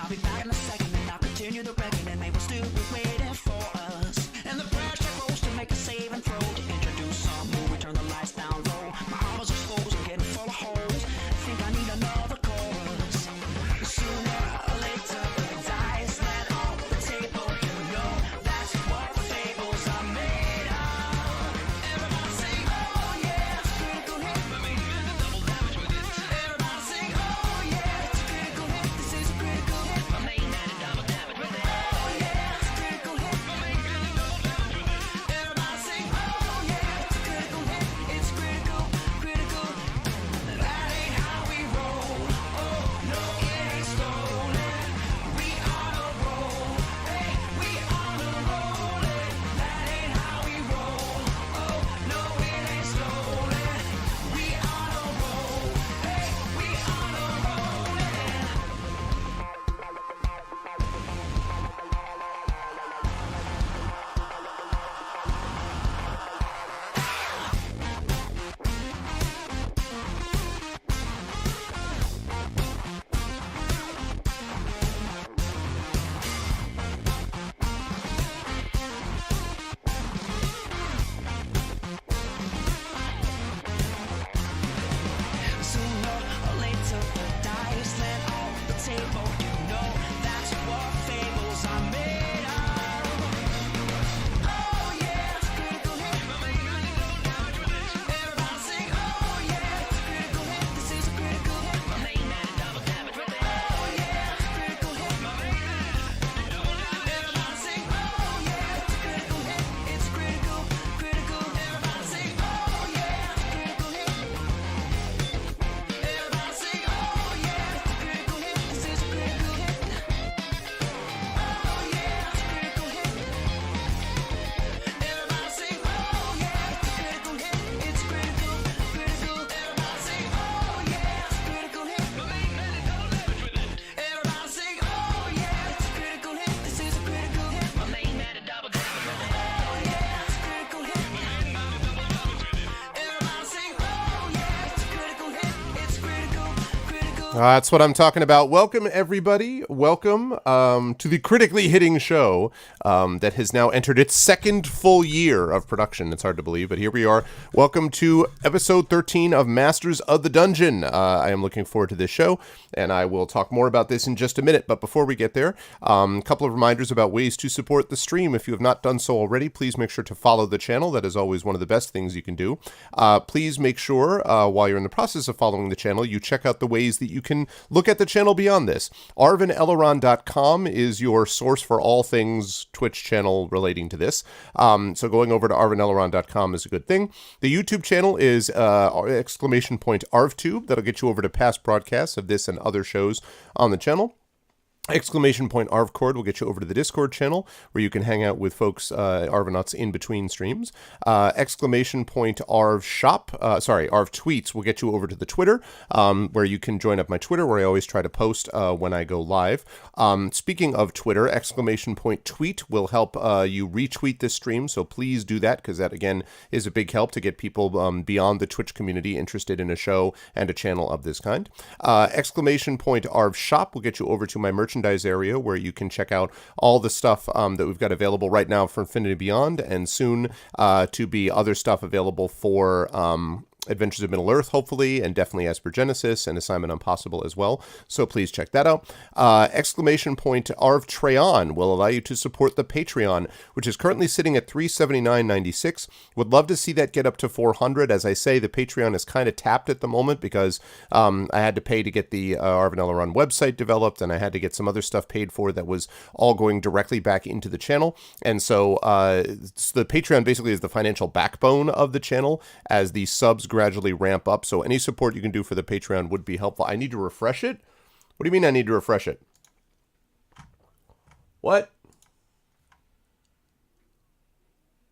I'll be back in a second and I'll continue the wrecking and Maple Stew is waiting for us. And the pressure grows to make a save and throw to introduce some movie, turn the lights down low. My armors exposed, I'm getting full of holes. Think I need another chorus. Sooner or later, the dice land on the table. You know that's what fables are made of. Everybody sing, oh yeah, it's a critical hit. Everybody sing, oh yeah, it's a critical hit. This is a critical hit. My main man and double damage with it. Oh yeah, it's a critical hit. Everybody sing, oh yeah, it's a critical hit. It's critical, critical. That ain't how we roll. Oh no, it ain't stolen. We on a roll. Hey, we on a roll. That ain't how we roll. Oh no, it ain't stolen. We on a roll. Hey, we on a roll. Sooner or later, the dice land on the table. You know that's what fables are made of. Oh yeah, it's a critical hit. Everybody sing, oh yeah, it's a critical hit. This is a critical hit. My main man and double damage with it. Oh yeah, it's a critical hit. Everybody sing, oh yeah, it's a critical hit. It's critical, critical. Everybody sing, oh yeah, it's a critical hit. Everybody sing, oh yeah, it's a critical hit. This is a critical hit. Oh yeah, it's a critical hit. Everybody sing, oh yeah, it's a critical hit. It's critical, critical. Everybody sing, oh yeah, it's a critical hit. Everybody sing, oh yeah, it's a critical hit. This is a critical hit. My main man and double damage with it. Oh yeah, it's a critical hit. Everybody sing, oh yeah, it's a critical hit. It's critical, critical. That's what I'm talking about. Welcome, everybody. Welcome to the critically hitting show that has now entered its second full year of production. It's hard to believe, but here we are. Welcome to episode 13 of Masters of the Dungeon. I am looking forward to this show, and I will talk more about this in just a minute. But before we get there, a couple of reminders about ways to support the stream. If you have not done so already, please make sure to follow the channel. That is always one of the best things you can do. Please make sure, while you're in the process of following the channel, you check out the ways that you can look at the channel beyond this. ArvinElleron.com is your source for all things Twitch channel relating to this. So going over to ArvinElleron.com is a good thing. The YouTube channel is !ArvTube. That'll get you over to past broadcasts of this and other shows on the channel. !ArvCord will get you over to the Discord channel where you can hang out with folks, Arvinauts, in between streams. !ArvTweets will get you over to the Twitter, where you can join up my Twitter, where I always try to post when I go live. Speaking of Twitter, !Tweet will help you retweet this stream, so please do that, because that, again, is a big help to get people beyond the Twitch community interested in a show and a channel of this kind. !ArvShop will get you over to my merchandise area where you can check out all the stuff that we've got available right now for Infinity Beyond, and soon to be other stuff available for Adventures of Middle-earth, hopefully, and definitely Esper Genesis and Assignment Impossible as well. So please check that out. !Arvtreon will allow you to support the Patreon, which is currently sitting at $379.96. Would love to see that get up to $400. As I say, the Patreon is kind of tapped at the moment because I had to pay to get the Arvin Elleron website developed, and I had to get some other stuff paid for that was all going directly back into the channel. And so the Patreon basically is the financial backbone of the channel as the subs gradually ramp up. So any support you can do for the Patreon would be helpful. I need to refresh it? What do you mean I need to refresh it? What?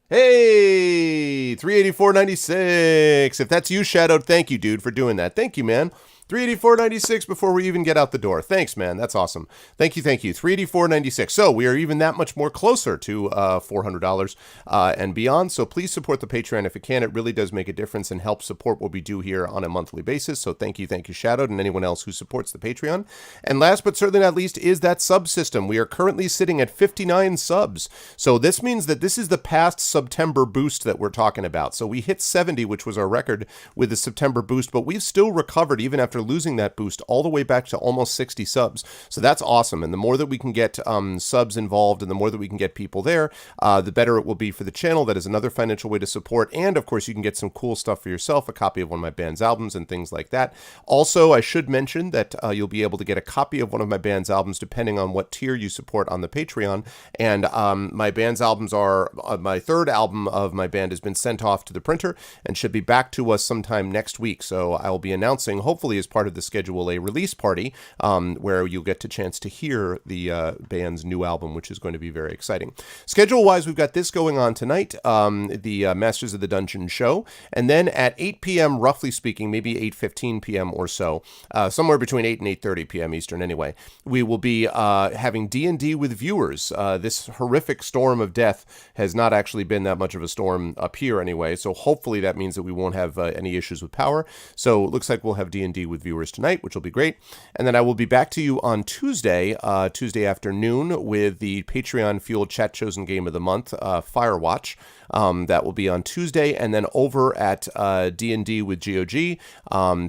Hey, 384.96. If that's you, Shadowed, thank you, dude, for doing that. Thank you, man. $384.96 before we even get out the door. Thanks, man. That's awesome. Thank you. $384.96. So we are even that much more closer to $400 and beyond. So please support the Patreon if you can. It really does make a difference and help support what we do here on a monthly basis. So thank you, Shadowed, and anyone else who supports the Patreon. And last but certainly not least is that sub system. We are currently sitting at 59 subs. So this means that this is the past September boost that we're talking about. So we hit 70, which was our record with the September boost, but we've still recovered even after losing that boost all the way back to almost 60 subs. So that's awesome. And the more that we can get subs involved and the more that we can get people there, the better it will be for the channel. That is another financial way to support. And of course, you can get some cool stuff for yourself, a copy of one of my band's albums and things like that. Also, I should mention that you'll be able to get a copy of one of my band's albums depending on what tier you support on the Patreon. And my band's albums are, my third album of my band has been sent off to the printer and should be back to us sometime next week. So I'll be announcing, hopefully as part of the schedule, a release party where you'll get a chance to hear the band's new album, which is going to be very exciting. Schedule-wise, we've got this going on tonight, the Masters of the Dungeon show, and then at 8 p.m., roughly speaking, maybe 8:15 p.m. or so, somewhere between 8 and 8:30 p.m. Eastern anyway, we will be having D&D with viewers. This horrific storm of death has not actually been that much of a storm up here anyway, so hopefully that means that we won't have any issues with power. So it looks like we'll have D&D with viewers tonight, which will be great. And then I will be back to you on Tuesday afternoon with the Patreon-fueled chat chosen game of the month, Firewatch. That will be on Tuesday, and then over at D&D with GOG,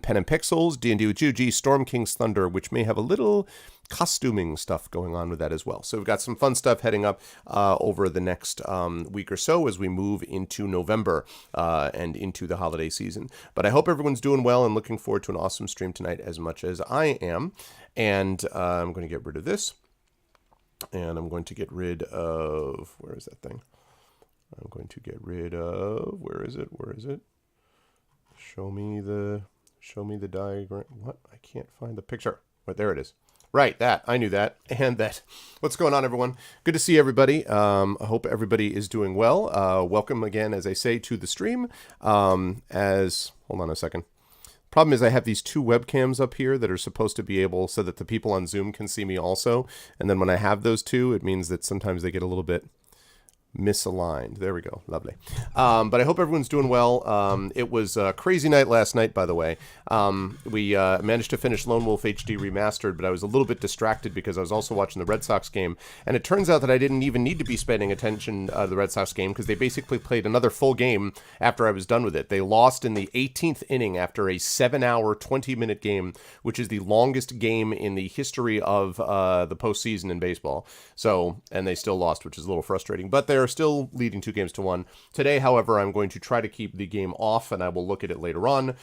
Pen and Pixels, D&D with GOG, Storm King's Thunder, which may have a little costuming stuff going on with that as well. So we've got some fun stuff heading up over the next week or so as we move into November and into the holiday season. But I hope everyone's doing well and looking forward to an awesome stream tonight as much as I am. And I'm going to get rid of this. And I'm going to get rid of, where is that thing? I'm going to get rid of, where is it? Show me the diagram. What? I can't find the picture. But there it is. Right, that. I knew that. And that. What's going on, everyone? Good to see everybody. I hope everybody is doing well. Welcome again, as I say, to the stream. Hold on a second. Problem is I have these two webcams up here that are supposed to be able so that the people on Zoom can see me also. And then when I have those two, it means that sometimes they get a little bit misaligned. There we go. Lovely. But I hope everyone's doing well. It was a crazy night last night, by the way. We managed to finish Lone Wolf HD Remastered, but I was a little bit distracted because I was also watching the Red Sox game. And it turns out that I didn't even need to be paying attention to the Red Sox game because they basically played another full game after I was done with it. They lost in the 18th inning after a 7-hour, 20-minute game, which is the longest game in the history of the postseason in baseball. So, and they still lost, which is a little frustrating. But they're still leading 2-1. Today, however, I'm going to try to keep the game off, and I will look at it later on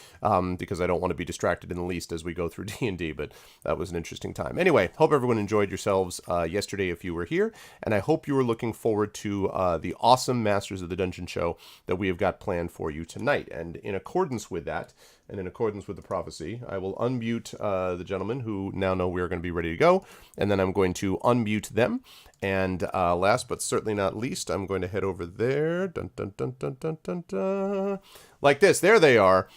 because I don't want to be distracted in the least as we go through D&D, but that was an interesting time. Anyway, hope everyone enjoyed yourselves yesterday if you were here, and I hope you were looking forward to the awesome Masters of the Dungeon show that we have got planned for you tonight. And in accordance with that, and in accordance with the prophecy, I will unmute the gentlemen who now know we're going to be ready to go, and then I'm going to unmute them. And last but certainly not least, I'm going to head over there. Dun, dun, dun, dun, dun, dun, dun. Like this. There they are.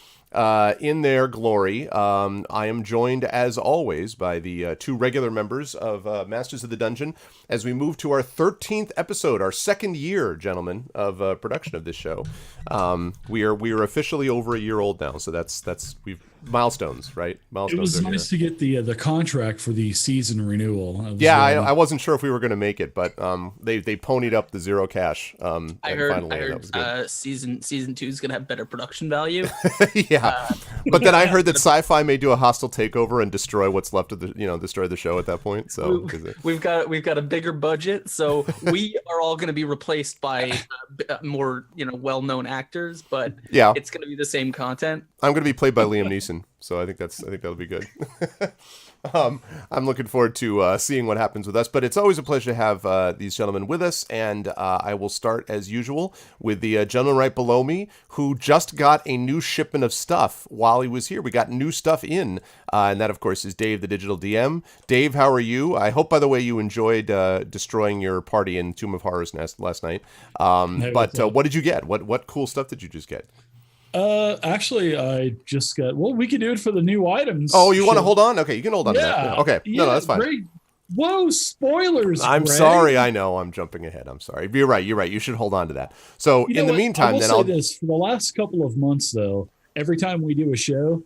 In their glory. I am joined, as always, by the two regular members of Masters of the Dungeon as we move to our 13th episode, our second year, gentlemen, of production of this show. We are officially over a year old now, so we've milestones, right? Milestones. It was nice to get the contract for the season renewal. I wasn't sure if we were going to make it, but they ponied up the zero cash. I heard season 2 is going to have better production value. Yeah, but then I heard that Sci-Fi may do a hostile takeover and destroy what's left of destroy the show at that point. So we've got a bigger budget, so we are all going to be replaced by more well-known actors, but yeah, it's going to be the same content. I'm going to be played by Liam Neeson, so I think that'll be good. I'm looking forward to seeing what happens with us, but it's always a pleasure to have these gentlemen with us, and I will start, as usual, with the gentleman right below me, who just got a new shipment of stuff while he was here. We got new stuff in, and that, of course, is Dave, the Digital DM. Dave, how are you? I hope, by the way, you enjoyed destroying your party in Tomb of Horrors last night. But what did you get? What cool stuff did you just get? Actually, I just got. Well, we can do it for the new items. Oh, you want to show. hold on? Okay, you can hold on to that. Yeah. Yeah, okay, no, that's fine. Greg. Whoa, spoilers! I'm Greg. sorry. I know I'm jumping ahead. I'm sorry. You're right. You're right. You should hold on to that. So You know in the what? I meantime, will then say I'll. this: for the last couple of months, though, every time we do a show,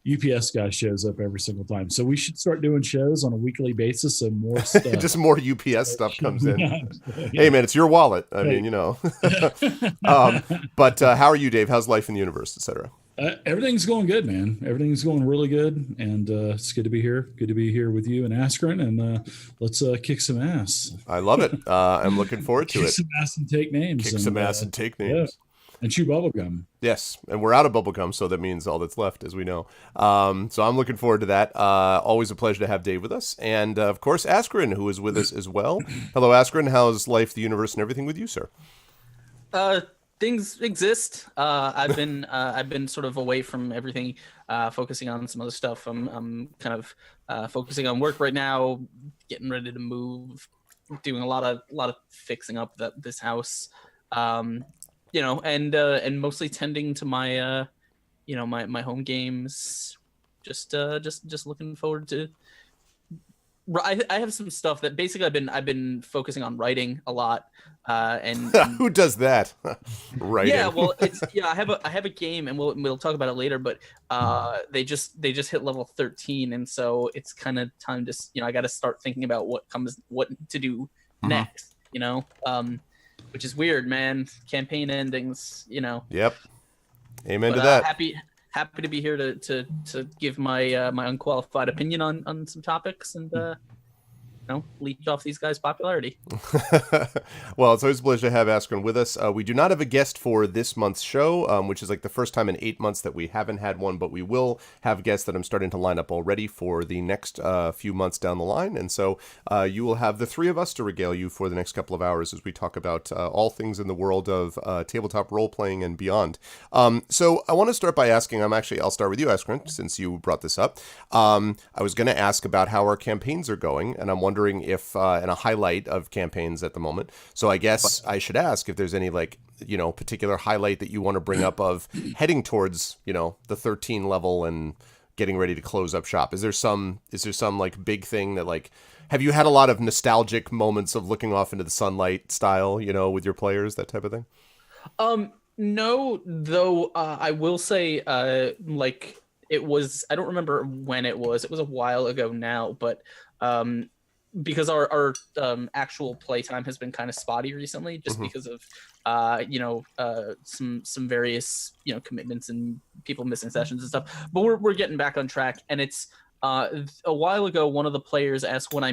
UPS guy shows up every single time. So we should start doing shows on a weekly basis and more stuff. Just more UPS stuff comes in. Yeah. Hey man, it's your wallet. I Hey. mean, but how are you, Dave? How's life in the universe, etc.? Everything's going good, man. Everything's going really good, and it's good to be here. Good to be here with you and Askren, and let's kick some ass. I love it. I'm looking forward to Kick it. some ass and take names. Kick and, some ass and take names. yeah, and chew bubblegum. Yes, and we're out of bubblegum, so that means all that's left, as we know. So I'm looking forward to that. Always a pleasure to have Dave with us, and of course Askren, who is with us as well. Hello, Askren. How's life, the universe, and everything with you, sir? Things exist. I've been sort of away from everything, focusing on some other stuff. I'm kind of focusing on work right now, getting ready to move, doing a lot of fixing up this house, and mostly tending to my my home games. Just looking forward to. I have some stuff that basically I've been focusing on writing a lot, and Who does that? Right. yeah, well, I have a game, and we'll talk about it later. But they just hit level 13, and so it's kind of time to I got to start thinking about what to do next. Which is weird, man. Campaign endings, Yep. Amen But, to that. happy to be here to give my my unqualified opinion on some topics and leech off these guys' popularity. Well, it's always a pleasure to have Askren with us. We do not have a guest for this month's show, which is like the first time in 8 months that we haven't had one, but we will have guests that I'm starting to line up already for the next few months down the line. And so you will have the three of us to regale you for the next couple of hours as we talk about all things in the world of tabletop role-playing and beyond. So I want to start by asking, I'll start with you, Askren, since you brought this up. I was going to ask about how our campaigns are going, and I'm wondering if, and a highlight of campaigns at the moment. So I guess I should ask if there's any particular highlight that you want to bring up of heading towards, the 13 level and getting ready to close up shop. Is there some like big thing that have you had a lot of nostalgic moments of looking off into the sunlight style, with your players, that type of thing? No, though I will say it was, I don't remember when it was a while ago now, but because our actual playtime has been kind of spotty recently, just because of some various commitments and people missing sessions and stuff. But we're getting back on track, and it's a while ago. One of the players asked when I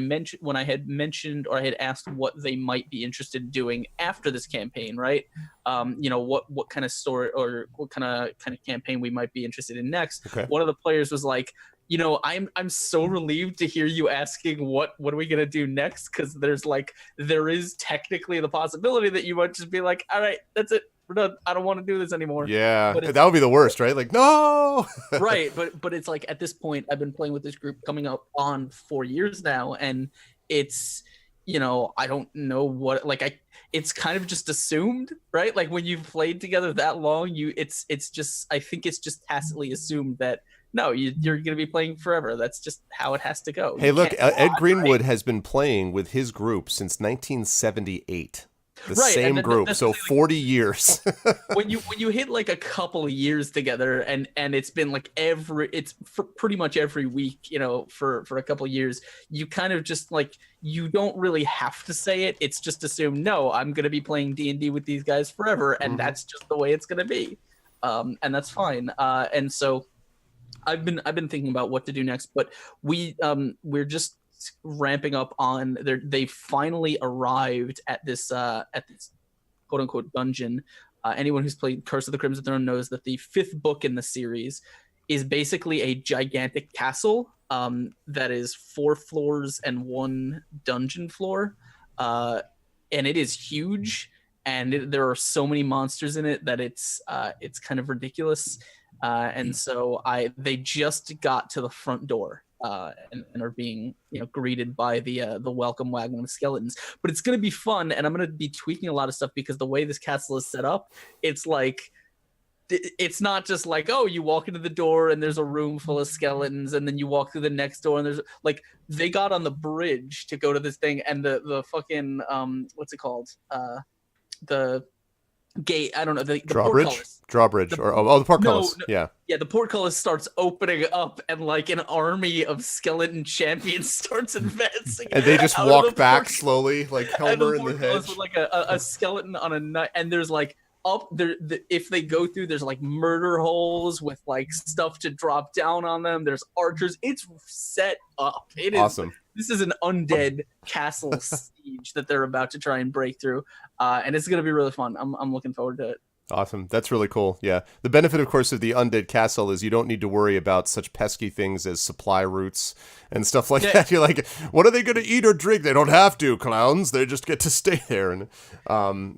had mentioned or I had asked what they might be interested in doing after this campaign, right? What kind of story or what kind of campaign we might be interested in next. Okay. One of the players was like, I'm so relieved to hear you asking what are we gonna do next, because there is technically the possibility that you might just be like, all right, that's it, we're done, I don't want to do this anymore. Yeah, that would be the worst, right? Like, no. Right, but it's like at this point I've been playing with this group coming up on 4 years now, and it's I don't know what it's kind of just assumed, right? Like when you've played together that long, it's just, I think it's just tacitly assumed that no, you're going to be playing forever. That's just how it has to go. Hey, look, Ed Greenwood has been playing with his group since 1978. The same group, so 40 years. when you hit like a couple of years together, and it's been like pretty much every week, for a couple of years, you kind of just you don't really have to say it. It's just assumed, no, I'm going to be playing D&D with these guys forever, and that's just the way it's going to be, and that's fine. And so I've been thinking about what to do next, but we're just ramping up on they finally arrived at this quote unquote dungeon. Anyone who's played Curse of the Crimson Throne knows that the 5th book in the series is basically a gigantic castle that is 4 floors and 1 dungeon floor, and it is huge, and there are so many monsters in it that it's kind of ridiculous. And so they just got to the front door and are being greeted by the welcome wagon of skeletons. But it's going to be fun, and I'm going to be tweaking a lot of stuff because the way this castle is set up, it's like it's not just like, oh, you walk into the door and there's a room full of skeletons, and then you walk through the next door and there's like, they got on the bridge to go to this thing, and the fucking what's it called, the gate, I don't know, the drawbridge, or the portcullis. Yeah, the portcullis starts opening up, and like an army of skeleton champions starts advancing, and they just walk back slowly, like Helmer in the hedge, with like a skeleton on a nut, and there's like up there, if they go through, there's like murder holes with like stuff to drop down on them. There's archers. It's set up. It is awesome. This is an undead castle siege that they're about to try and break through, and it's gonna be really fun. I'm looking forward to it. Awesome. That's really cool. Yeah. The benefit, of course, of the undead castle is you don't need to worry about such pesky things as supply routes and stuff like that. You're like, what are they going to eat or drink? They don't have to, clowns. They just get to stay there. And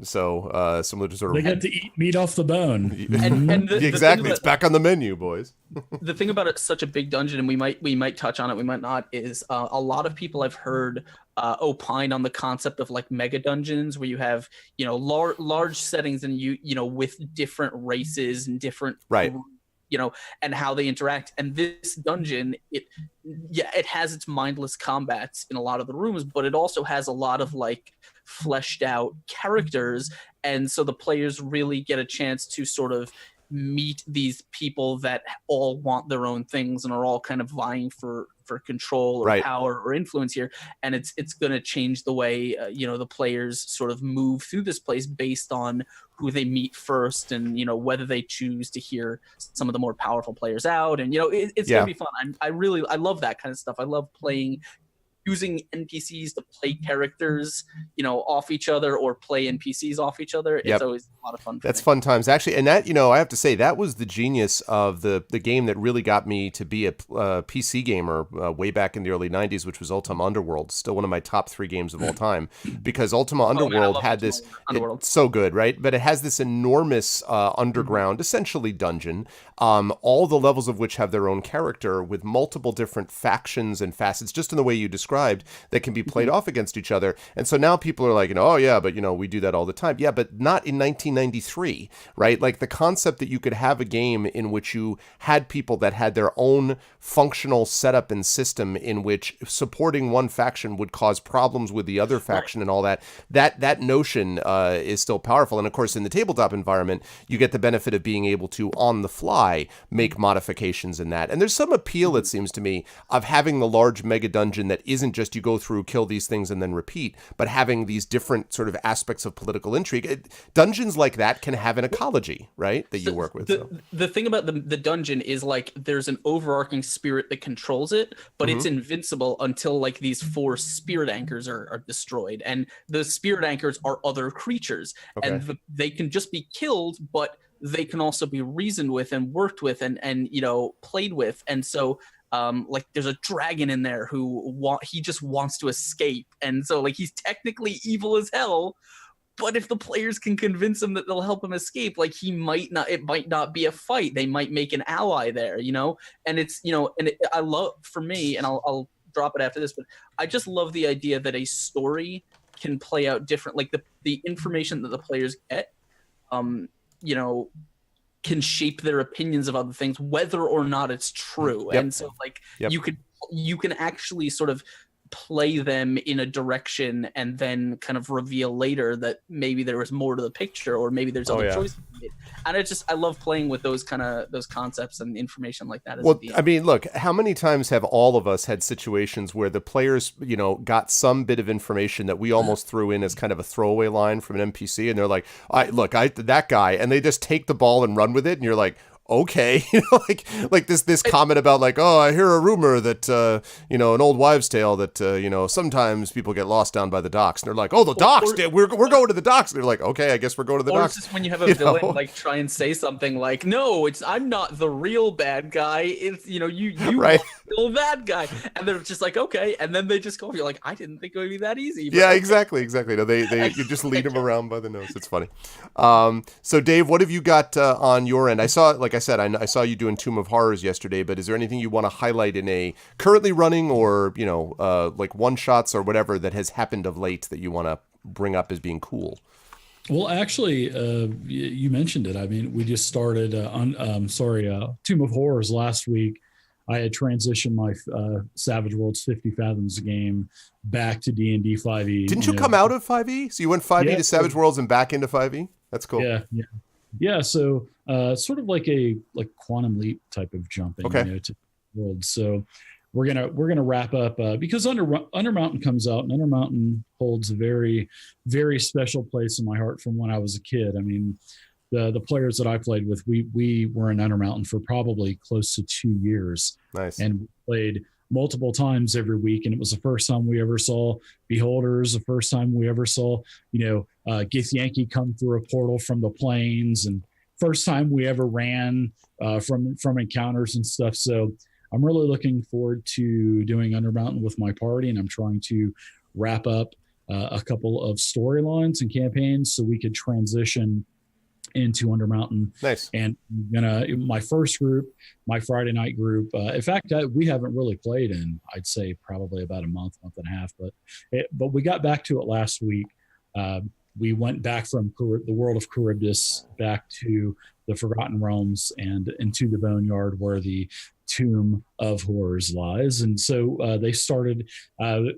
similar to sort of... They get to eat meat off the bone. And exactly. It's back on the menu, boys. The thing about it's such a big dungeon, and we might touch on it, we might not, is a lot of people I've heard opine on the concept of like mega dungeons, where you have, you know, large settings, and you know, with different races and different you know, and how they interact. And this dungeon, it has its mindless combats in a lot of the rooms, but it also has a lot of like fleshed out characters, and so the players really get a chance to sort of meet these people that all want their own things and are all kind of vying for control or power or influence here. And it's going to change the way you know, the players sort of move through this place based on who they meet first, and you know, whether they choose to hear some of the more powerful players out. And you know, it's gonna be fun. I love that kind of stuff. I love using NPCs to play characters, you know, off each other, or play NPCs off each other. It's always a lot of fun. That's fun times, actually. And that, you know, I have to say, that was the genius of the game that really got me to be a PC gamer way back in the early 90s, which was Ultima Underworld. Still one of my top 3 games of all time, because Ultima Underworld had this, it's so good, right? But it has this enormous underground, essentially dungeon, all the levels of which have their own character, with multiple different factions and facets, just in the way you described, that can be played off against each other. And so now people are like, you know, oh yeah, but you know, we do that all the time. Yeah, but not in 1993, right? Like the concept that you could have a game in which you had people that had their own functional setup and system, in which supporting one faction would cause problems with the other faction and all that notion is still powerful. And of course, in the tabletop environment, you get the benefit of being able to, on the fly, make modifications in that. And there's some appeal, it seems to me, of having the large mega dungeon that isn't just you go through, kill these things, and then repeat, but having these different sort of aspects of political intrigue. Dungeons like that can have an ecology, right, that you work with. The thing about the dungeon is, like, there's an overarching spirit that controls it, but it's invincible until like these 4 spirit anchors are destroyed, and the spirit anchors are other creatures, and they can just be killed, but they can also be reasoned with and worked with and you know, played with. And so like there's a dragon in there he just wants to escape, and so like he's technically evil as hell, but if the players can convince him that they'll help him escape, like it might not be a fight, they might make an ally there, you know. And it's, you know, and I love, for me, and I'll drop it after this, but I just love the idea that a story can play out different, like the information that the players get, you know, can shape their opinions of other things, whether or not it's true. And so like you can actually sort of play them in a direction and then kind of reveal later that maybe there was more to the picture, or maybe there's other choices. And I love playing with those concepts and information like that. Well, I mean, look, how many times have all of us had situations where the players, you know, got some bit of information that we almost threw in as kind of a throwaway line from an NPC, and they're like, that guy, and they just take the ball and run with it, and you're like, okay, you know, like this comment about like, oh, I hear a rumor that you know, an old wives' tale that you know, sometimes people get lost down by the docks, and they're like, oh, the docks, we're going to the docks, and they're like, okay, I guess we're going to the docks. Or it's just when you have a villain like try and say something like, no, I'm not the real bad guy, it's, you know, you right, kill that guy, and they're just like, okay, and then they just go, you're like, I didn't think it would be that easy. But yeah, exactly. No, they you just lead them around by the nose. It's funny. So Dave, what have you got on your end? I saw, like I said, I saw you doing Tomb of Horrors yesterday, but is there anything you want to highlight in a currently running, or, you know, like one shots or whatever that has happened of late that you want to bring up as being cool? Well, actually, you mentioned it. I mean, we just started Tomb of Horrors last week. I had transitioned my Savage Worlds 50 Fathoms game back to D&D 5e. Didn't you come out of 5e? So you went 5e Yeah. to Savage Worlds and back into 5e? That's cool. Yeah. So sort of like a quantum leap type of jumping, Okay. to worlds. So we're gonna wrap up because Undermountain comes out, and Undermountain holds a very, very special place in my heart from when I was a kid. I mean, the players that I played with, we were in Undermountain for probably close to 2 years, Nice. and we played multiple times every week. And it was the first time we ever saw Beholders, the first time we ever saw, Githyanki come through a portal from the plains, and first time we ever ran from encounters and stuff. So I'm really looking forward to doing Undermountain with my party, and I'm trying to wrap up a couple of storylines and campaigns so we could transition into Undermountain. Nice. And my first group, my Friday night group. In fact, we haven't really played in, I'd say, probably about a month and a half. But we got back to it last week. We went back from the world of Charybdis back to the Forgotten Realms and into the Boneyard, where the Tomb of Horrors lies. And so they started.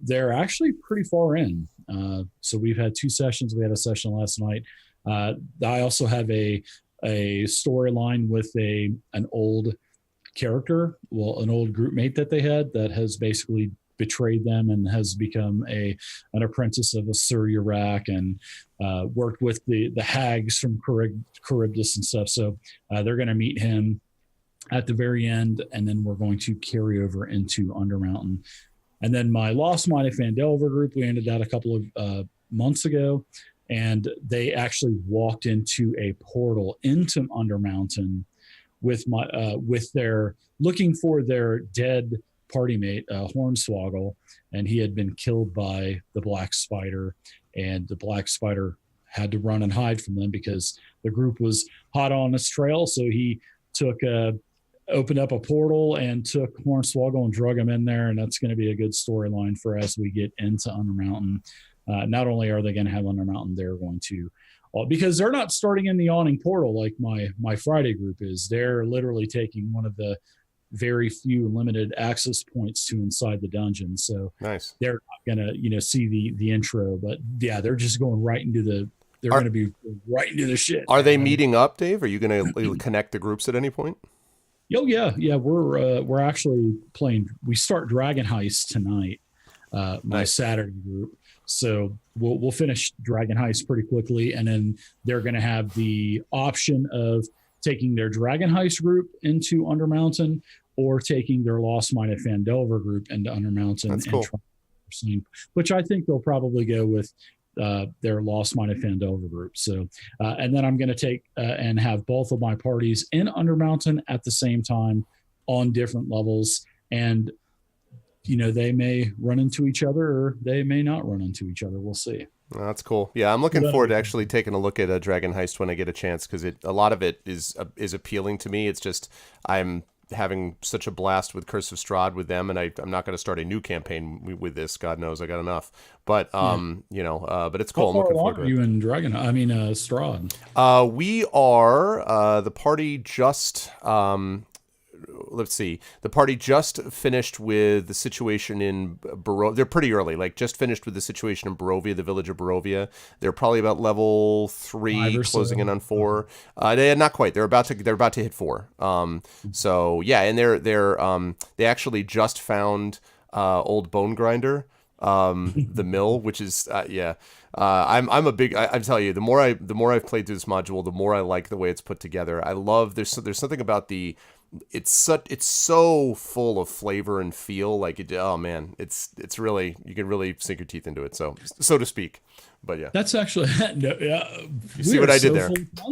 They're actually pretty far in. So we've had 2 sessions. We had a session last night. I also have a storyline with an old character, an old group mate that they had that has basically betrayed them and has become an apprentice of a Sir Urak, and worked with the hags from Charybdis and stuff. So they're going to meet him at the very end, and then we're going to carry over into Undermountain. And then my Lost Mine of Phandelver group, we ended that a couple of months ago, and they actually walked into a portal into Undermountain with their looking for their dead party mate, Hornswoggle, and he had been killed by the Black Spider, and the Black Spider had to run and hide from them because the group was hot on his trail. So he opened up a portal and took Hornswoggle and drug him in there, and that's going to be a good storyline for as we get into Undermountain. Not only are they going to have Undermountain, they're going to, because they're not starting in the awning portal like my Friday group is. They're literally taking one of the very few limited access points to inside the dungeon. So Nice. they're not going to, see the intro, but yeah, they're just going right into they're going to be right into the shit. Are they meeting up, Dave? Are you going to connect the groups at any point? Oh yeah. We're actually playing. We start Dragon Heist tonight. My Nice. Saturday group. So we'll finish Dragon Heist pretty quickly, and then they're going to have the option of taking their Dragon Heist group into Undermountain, or taking their Lost Mine of Phandelver group into Undermountain. That's cool. Which I think they'll probably go with their Lost Mine of Phandelver group. So, and then I'm going to take and have both of my parties in Undermountain at the same time on different levels, and they may run into each other, or they may not run into each other. We'll see. Oh, that's cool. Yeah, I'm looking forward to actually taking a look at a Dragon Heist when I get a chance, because a lot of it is appealing to me. It's just I'm having such a blast with Curse of Strahd with them, and I'm not going to start a new campaign with this. God knows I got enough. But but it's cool. I'm looking forward to it. You and Strahd? We are the party just. Let's see. The party just finished with the situation in Barovia. They're pretty early, just finished with the situation in Barovia, the village of Barovia. They're probably about level 3, closing in on 4. Not quite. They're about to hit 4. So yeah, and they actually just found old Bone Grinder, the mill, which is I'm a big. I'm telling you, the more I've played through this module, the more I like the way it's put together. I love there's something about it's so full of flavor and feel. Oh man, it's really, you can really sink your teeth into it, so to speak. But yeah, that's actually You see what I did there?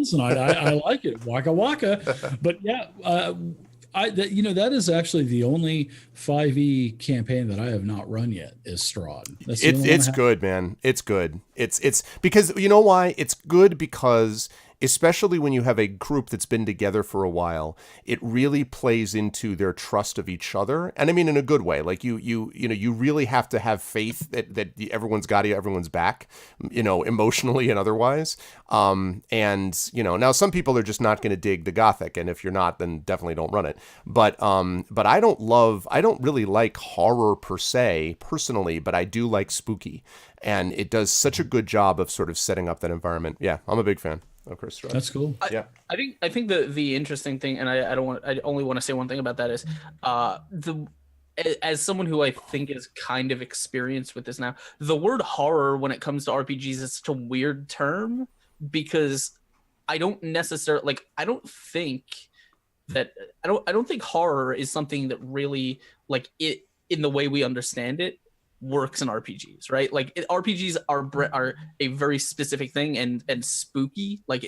Tonight. I like it, waka waka. But yeah, that is actually the only 5e campaign that I have not run yet is Strahd. It's good, man. It's good. It's because you know why? It's good because especially when you have a group that's been together for a while, it really plays into their trust of each other. And I mean, in a good way. Like you really have to have faith that everyone's got you, everyone's back, emotionally and otherwise. And now some people are just not going to dig the Gothic, and if you're not, then definitely don't run it. But I don't really like horror per se personally, but I do like spooky, and it does such a good job of sort of setting up that environment. Yeah, I'm a big fan of Chris Strad. That's cool. I think the interesting thing, and I only want to say one thing about that is, as someone who I think is kind of experienced with this now, the word horror when it comes to RPGs is such a weird term, because I don't think horror is something that really, like, it in the way we understand it works in RPGs, right? Like RPGs are a very specific thing, and spooky, like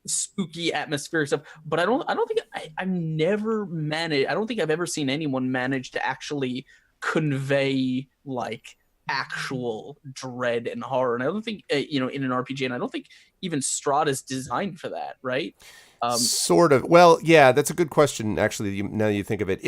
spooky atmospheric stuff. But I don't think I don't think I've ever seen anyone manage to actually convey like actual dread and horror. And I don't think in an RPG, and I don't think even Strahd is designed for that, right? Sort of. Well, yeah, that's a good question. Actually, now that you think of it,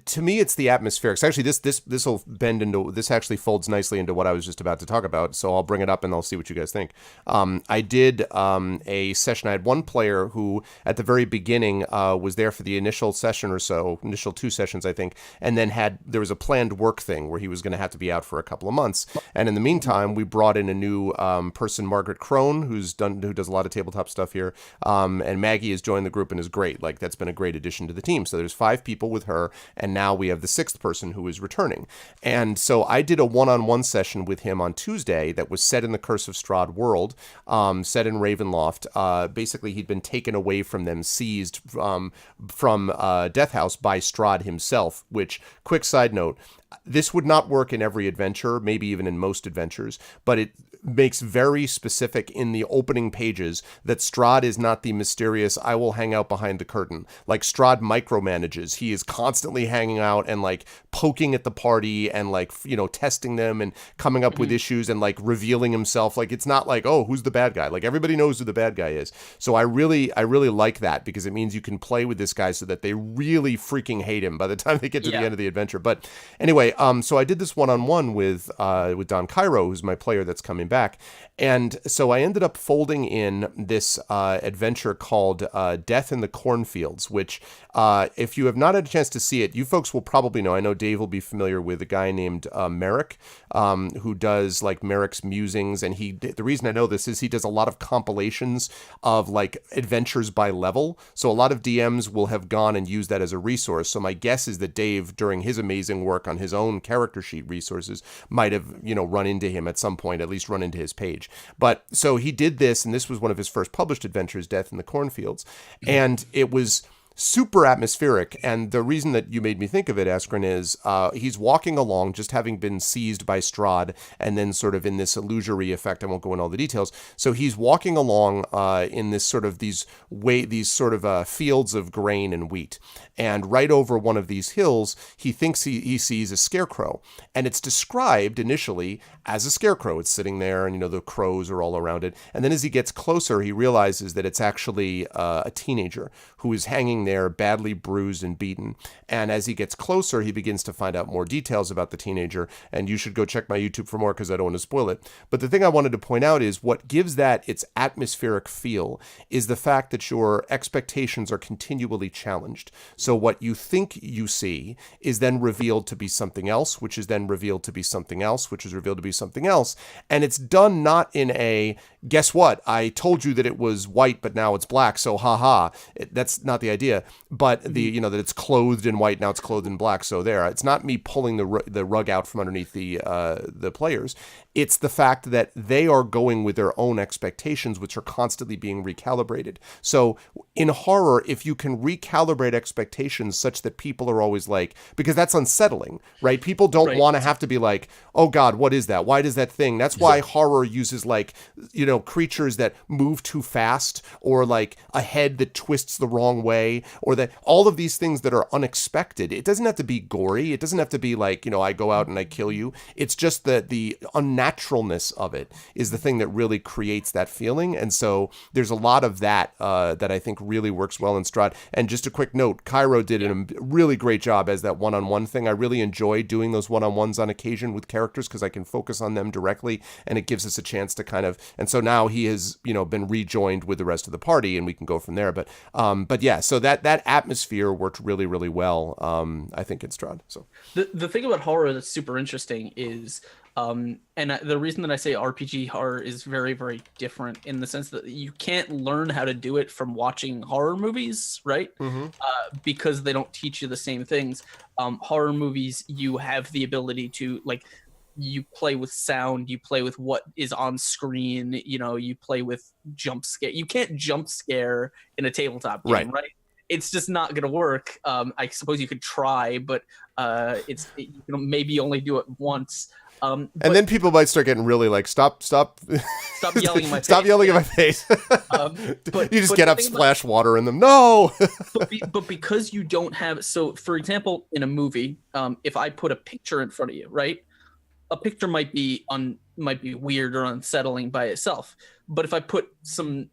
to me, it's the atmospherics. Actually, this will bend into, this actually folds nicely into what I was just about to talk about. So I'll bring it up and I'll see what you guys think. I did a session. I had one player who, at the very beginning, was there for the initial session or so, initial 2 sessions, I think, and then there was a planned work thing where he was going to have to be out for a couple of months. And in the meantime, we brought in a new person, Margaret Crone, who does a lot of tabletop stuff here, and Maggie is joined the group and is great. Like, that's been a great addition to the team. So there's 5 people with her, and now we have the 6th person who is returning. And so I did a one-on-one session with him on Tuesday that was set in the Curse of Strahd world, set in Ravenloft. Basically, he'd been taken away from them, seized from Death House by Strahd himself, which, quick side note, this would not work in every adventure, maybe even in most adventures, but it makes very specific in the opening pages that Strahd is not the mysterious, I will hang out behind the curtain. Like, Strahd micromanages. He is constantly hanging out and like poking at the party and like, testing them and coming up with issues and like revealing himself. Like, it's not like, oh, who's the bad guy? Like, everybody knows who the bad guy is. So I really like that, because it means you can play with this guy so that they really freaking hate him by the time they get to the end of the adventure. But anyway, so I did this one-on-one with Don Cairo, who's my player that's coming back. And so I ended up folding in this adventure called Death in the Cornfields, which if you have not had a chance to see it, you folks will probably know. I know Dave will be familiar with a guy named Merrick, who does like Merrick's Musings. And the reason I know this is he does a lot of compilations of like adventures by level. So a lot of DMs will have gone and used that as a resource. So my guess is that Dave, during his amazing work on his own character sheet resources, might have, run into him at some point, at least run into his page. But so he did this, and this was one of his first published adventures, Death in the Cornfields. And it was super atmospheric. And the reason that you made me think of it, Askren, is he's walking along, just having been seized by Strahd, and then sort of in this illusory effect. I won't go into all the details. So he's walking along in this sort of these fields of grain and wheat. And right over one of these hills, he thinks he sees a scarecrow. And it's described initially as a scarecrow. It's sitting there, and the crows are all around it. And then as he gets closer, he realizes that it's actually a teenager who is hanging there, badly bruised and beaten. And as he gets closer, he begins to find out more details about the teenager. And you should go check my YouTube for more, because I don't want to spoil it. But the thing I wanted to point out is what gives that its atmospheric feel is the fact that your expectations are continually challenged. So what you think you see is then revealed to be something else, which is then revealed to be something else, which is revealed to be something else. And it's done not in a, guess what, I told you that it was white, but now it's black, so haha. That's not the idea. But that it's clothed in white, now it's clothed in black, so there. It's not me pulling the rug out from underneath the players. It's the fact that they are going with their own expectations, which are constantly being recalibrated. So in horror, if you can recalibrate expectations such that people are always like, because that's unsettling, right? People don't want to have to be like, oh God, what is that? Why does that thing? That's why horror uses like, creatures that move too fast, or like a head that twists the wrong way, scary, or that all of these things that are unexpected. It doesn't have to be gory. It doesn't have to be like, I go out and I kill you. It's just that the unnaturalness of it is the thing that really creates that feeling. And so there's a lot of that that I think really works well in Strahd. And just a quick note, Cairo did a really great job as that one-on-one thing. I really enjoy doing those one-on-ones on occasion with characters because I can focus on them directly, and it gives us a chance to kind of, and so now he has, been rejoined with the rest of the party, and we can go from there. But yeah, so that atmosphere worked really, really well, I think, in Strahd. So the thing about horror that's super interesting is, the reason that I say RPG horror is very, very different in the sense that you can't learn how to do it from watching horror movies, right? Because they don't teach you the same things. Horror movies, you have the ability to, like, you play with sound, you play with what is on screen, you play with jump scare. You can't jump scare in a tabletop game, right? It's just not going to work. I suppose you could try, but you can maybe only do it once. And then people might start getting really like, stop yelling in my face. Stop yelling in my face. You just get up, splash water in them. No. but because you don't have, so for example, in a movie, if I put a picture in front of you, right? A picture might be weird or unsettling by itself. But if I put some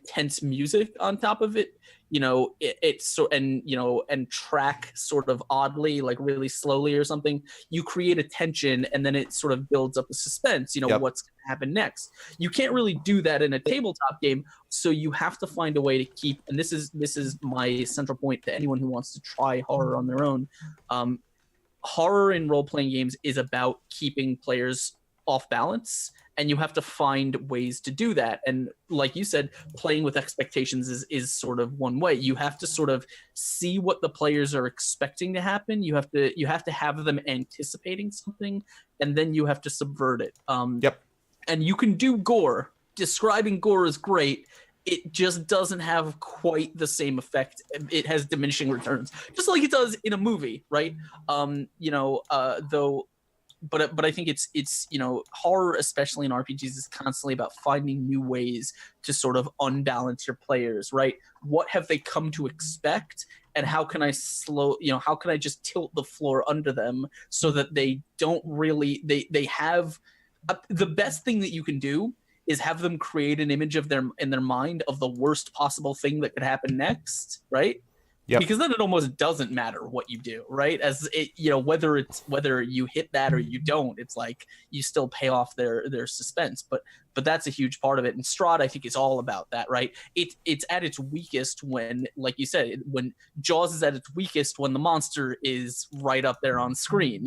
tense music on top of it, it's so, and track sort of oddly, like really slowly or something, you create a tension, and then it sort of builds up a suspense, what's going to happen next. You can't really do that in a tabletop game, so you have to find a way to keep, and this is my central point to anyone who wants to try horror on their own. Horror in role-playing games is about keeping players off balance, and you have to find ways to do that. And like you said, playing with expectations is sort of one way. You have to sort of see what the players are expecting to happen. You have to have them anticipating something, and then you have to subvert it. And you can do gore. Describing gore is great. It just doesn't have quite the same effect. It has diminishing returns, just like it does in a movie, right? But I think it's horror, especially in RPGs, is constantly about finding new ways to sort of unbalance your players, right? What have they come to expect, and how can I how can I just tilt the floor under them so that they don't really they have the best thing that you can do is have them create an image of in their mind of the worst possible thing that could happen next, right? Yep. Because then it almost doesn't matter what you do, right? As it, whether you hit that or you don't, it's like you still pay off their suspense. But that's a huge part of it. And Strahd, I think, is all about that, right? It's at its weakest when, like you said, when Jaws is at its weakest when the monster is right up there on screen.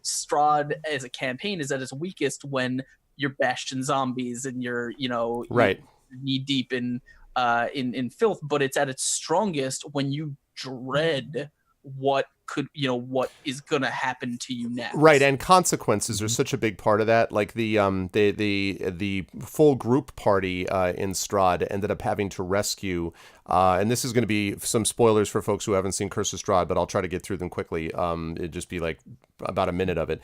Strahd as a campaign is at its weakest when you're bashed in zombies and you're right, knee deep in filth, but it's at its strongest when you dread what is gonna happen to you next. Right, and consequences are such a big part of that. Like the full group party in Strahd ended up having to rescue, and this is going to be some spoilers for folks who haven't seen Curse of Strahd, but I'll try to get through them quickly. It'd just be like about a minute of it.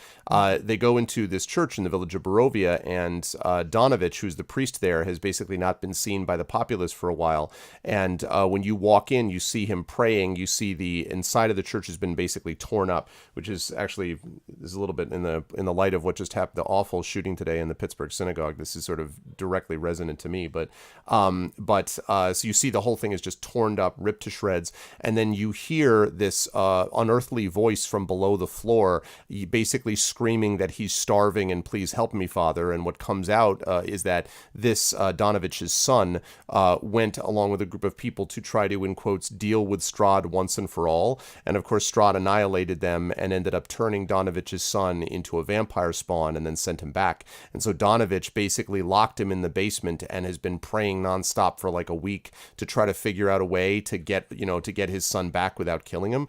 They go into this church in the village of Barovia, and Donovich, who's the priest there, has basically not been seen by the populace for a while. And when you walk in, you see him praying. You see the inside of the church has been basically torn up, which is actually is a little bit in the light of what just happened, the awful shooting today in the Pittsburgh synagogue. This is sort of directly resonant to me, but so you see the whole thing is just torn up, ripped to shreds, and then you hear this unearthly voice from below the floor, basically screaming that he's starving and please help me, Father. And what comes out is that this Donovich's son went along with a group of people to try to, in quotes, deal with Strahd once and for all. And of course, Strahd annihilated them and ended up turning Donovich's son into a vampire spawn and then sent him back. And so Donovich basically locked him in the basement and has been praying nonstop for like a week to try to figure out a way to get his son back without killing him.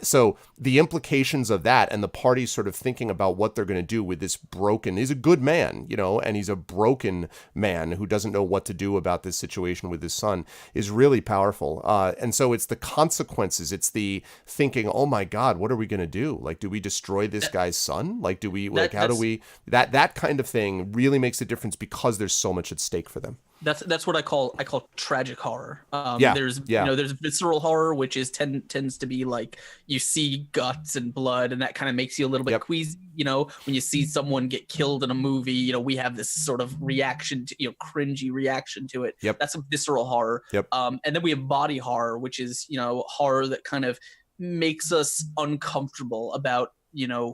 So the implications of that and the party sort of thinking about what they're going to do with this broken, he's a good man, and he's a broken man who doesn't know what to do about this situation with his son is really powerful. And so it's the consequences. It's the thinking, oh my God, what are we going to do? Like, do we destroy this guy's son? Like, do we, that kind of thing really makes a difference because there's so much at stake for them. That's what I call tragic horror. Yeah, There's yeah. there's visceral horror, which is tends to be like you see guts and blood, and that kind of makes you a little bit Yep. queasy. When you see someone get killed in a movie, we have this sort of reaction to cringy reaction to it. Yep. That's a visceral horror. Yep. And then we have body horror, which is horror that kind of makes us uncomfortable about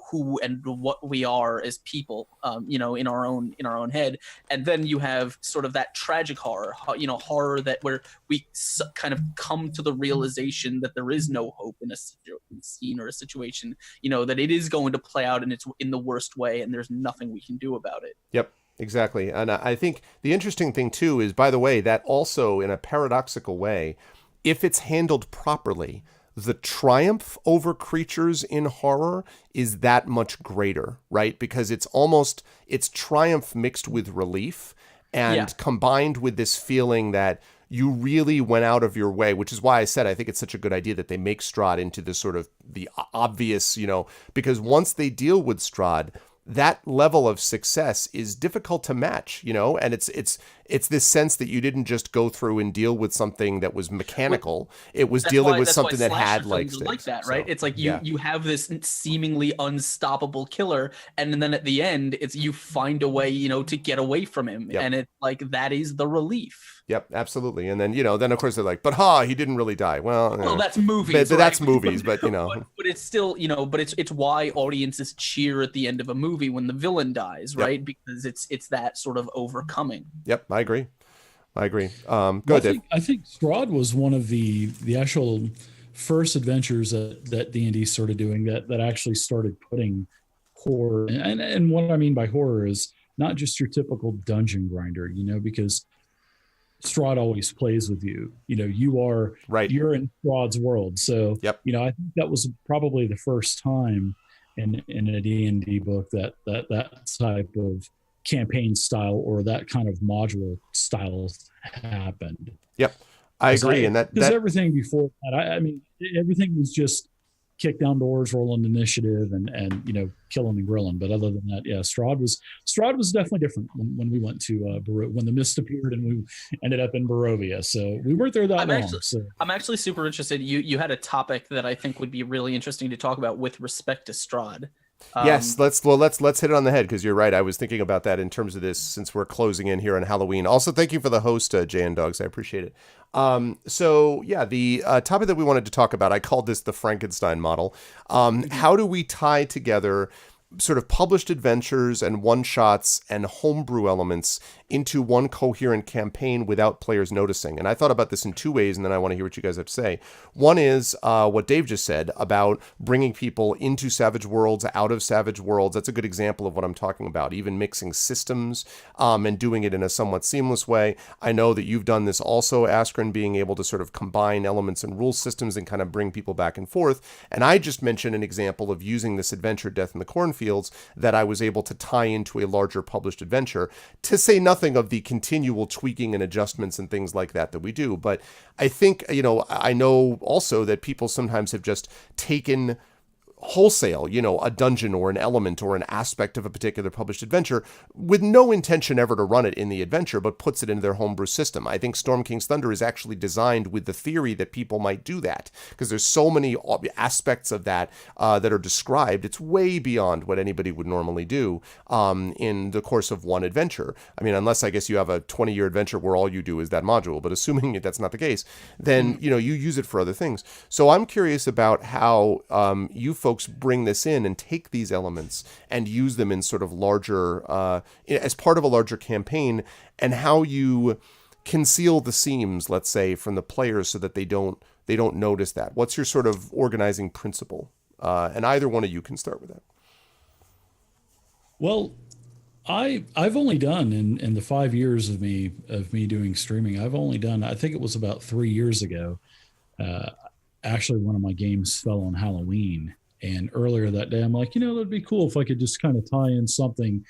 who and what we are as people, in our own head. And then you have sort of that tragic horror, horror that where we kind of come to the realization that there is no hope in a scene or a situation, that it is going to play out and it's in the worst way, and there's nothing we can do about it. Yep, exactly. And I think the interesting thing too is, by the way, that also in a paradoxical way, if it's handled properly, the triumph over creatures in horror is that much greater, right? Because it's triumph mixed with relief and combined with this feeling that you really went out of your way, which is why I said I think it's such a good idea that they make Strahd into this sort of the obvious, because once they deal with Strahd, that level of success is difficult to match, and it's this sense that you didn't just go through and deal with something that was mechanical. It was dealing with something that had legs. Like that, right? So, it's like you have this seemingly unstoppable killer, and then at the end, it's you find a way, to get away from him, and it's like that is the relief. Yep, absolutely. And then then of course they're like, but he didn't really die. Well, that's movies. But that's movies, but but it's still but it's why audiences cheer at the end of a movie when the villain dies, right? Because it's that sort of overcoming. Yep, I agree. Go ahead, Dave. I think Strahd was one of the actual first adventures that D&D started doing that actually started putting horror. And what I mean by horror is not just your typical dungeon grinder, because Strahd always plays with you. You are right. You're in Strahd's world. So, I think that was probably the first time in a D&D book that type of campaign style or that kind of module style happened. Yep, I agree. And because everything before that, I mean, everything was just kick down doors, rolling initiative, and killing and grilling. But other than that, Strahd was definitely different when we went to when the mist appeared and we ended up in Barovia. So we weren't there that long. I'm actually super interested. You had a topic that I think would be really interesting to talk about with respect to Strahd. Yes, let's hit it on the head, because you're right. I was thinking about that in terms of this, since we're closing in here on Halloween. Also, thank you for the host, JN Dogs. I appreciate it. The topic that we wanted to talk about, I called this the Frankenstein model. How do we tie together sort of published adventures and one-shots and homebrew elements into one coherent campaign without players noticing? And I thought about this in two ways, and then I want to hear what you guys have to say. One is what Dave just said about bringing people into Savage Worlds, out of Savage Worlds. That's a good example of what I'm talking about, even mixing systems and doing it in a somewhat seamless way. I know that you've done this also, Askren, being able to sort of combine elements and rule systems and kind of bring people back and forth. And I just mentioned an example of using this adventure, Death in the Cornfields, that I was able to tie into a larger published adventure, to say nothing of the continual tweaking and adjustments and things like that we do. But I think, I know also that people sometimes have just taken wholesale, a dungeon or an element or an aspect of a particular published adventure with no intention ever to run it in the adventure, but puts it into their homebrew system. I think Storm King's Thunder is actually designed with the theory that people might do that, because there's so many aspects of that that are described. It's way beyond what anybody would normally do in the course of one adventure. I mean, unless I guess you have a 20-year adventure where all you do is that module, but assuming that's not the case, then, you use it for other things. So I'm curious about how you folks bring this in and take these elements and use them in sort of larger, as part of a larger campaign, and how you conceal the seams, let's say, from the players so that they don't notice that. What's your sort of organizing principle? And either one of you can start with that. Well, I've only done in the 5 years of me doing streaming, I've only done, I think it was about 3 years ago. Actually, one of my games fell on Halloween. And earlier that day, I'm like, that'd be cool if I could just kind of tie in something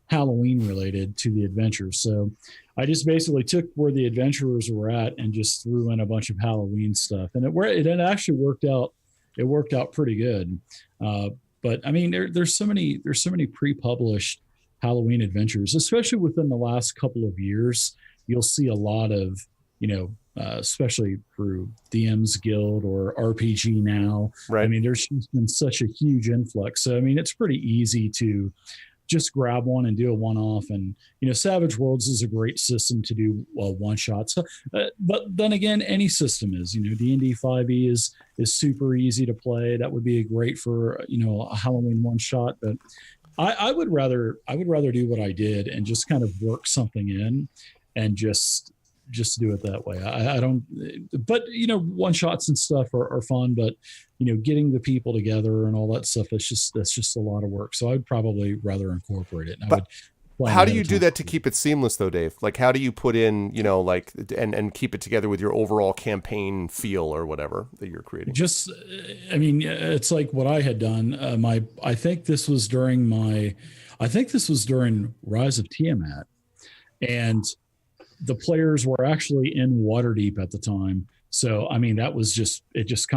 Halloween related to the adventure. So I just basically took where the adventurers were at and just threw in a bunch of Halloween stuff. And it actually worked out. It worked out pretty good. But I mean, there's so many pre-published Halloween adventures, especially within the last couple of years. you'll see a lot of, especially through DM's Guild or RPG Now. Right. I mean, there's just been such a huge influx. So, I mean, it's pretty easy to just grab one and do a one-off. And, Savage Worlds is a great system to do one-shots. But then again, any system is, D&D 5e is super easy to play. That would be great for, a Halloween one-shot. But I would rather do what I did and just kind of work something in and just do it that way. I don't, but one shots and stuff are fun, but getting the people together and all that stuff, that's just a lot of work. So I'd probably rather incorporate it. And how do you do that to keep it seamless though, Dave? Like, how do you put in, and keep it together with your overall campaign feel or whatever that you're creating? Just, I mean, it's like what I had done. I think this was during Rise of Tiamat, and the players were actually in Waterdeep at the time. So, I mean, that was just it just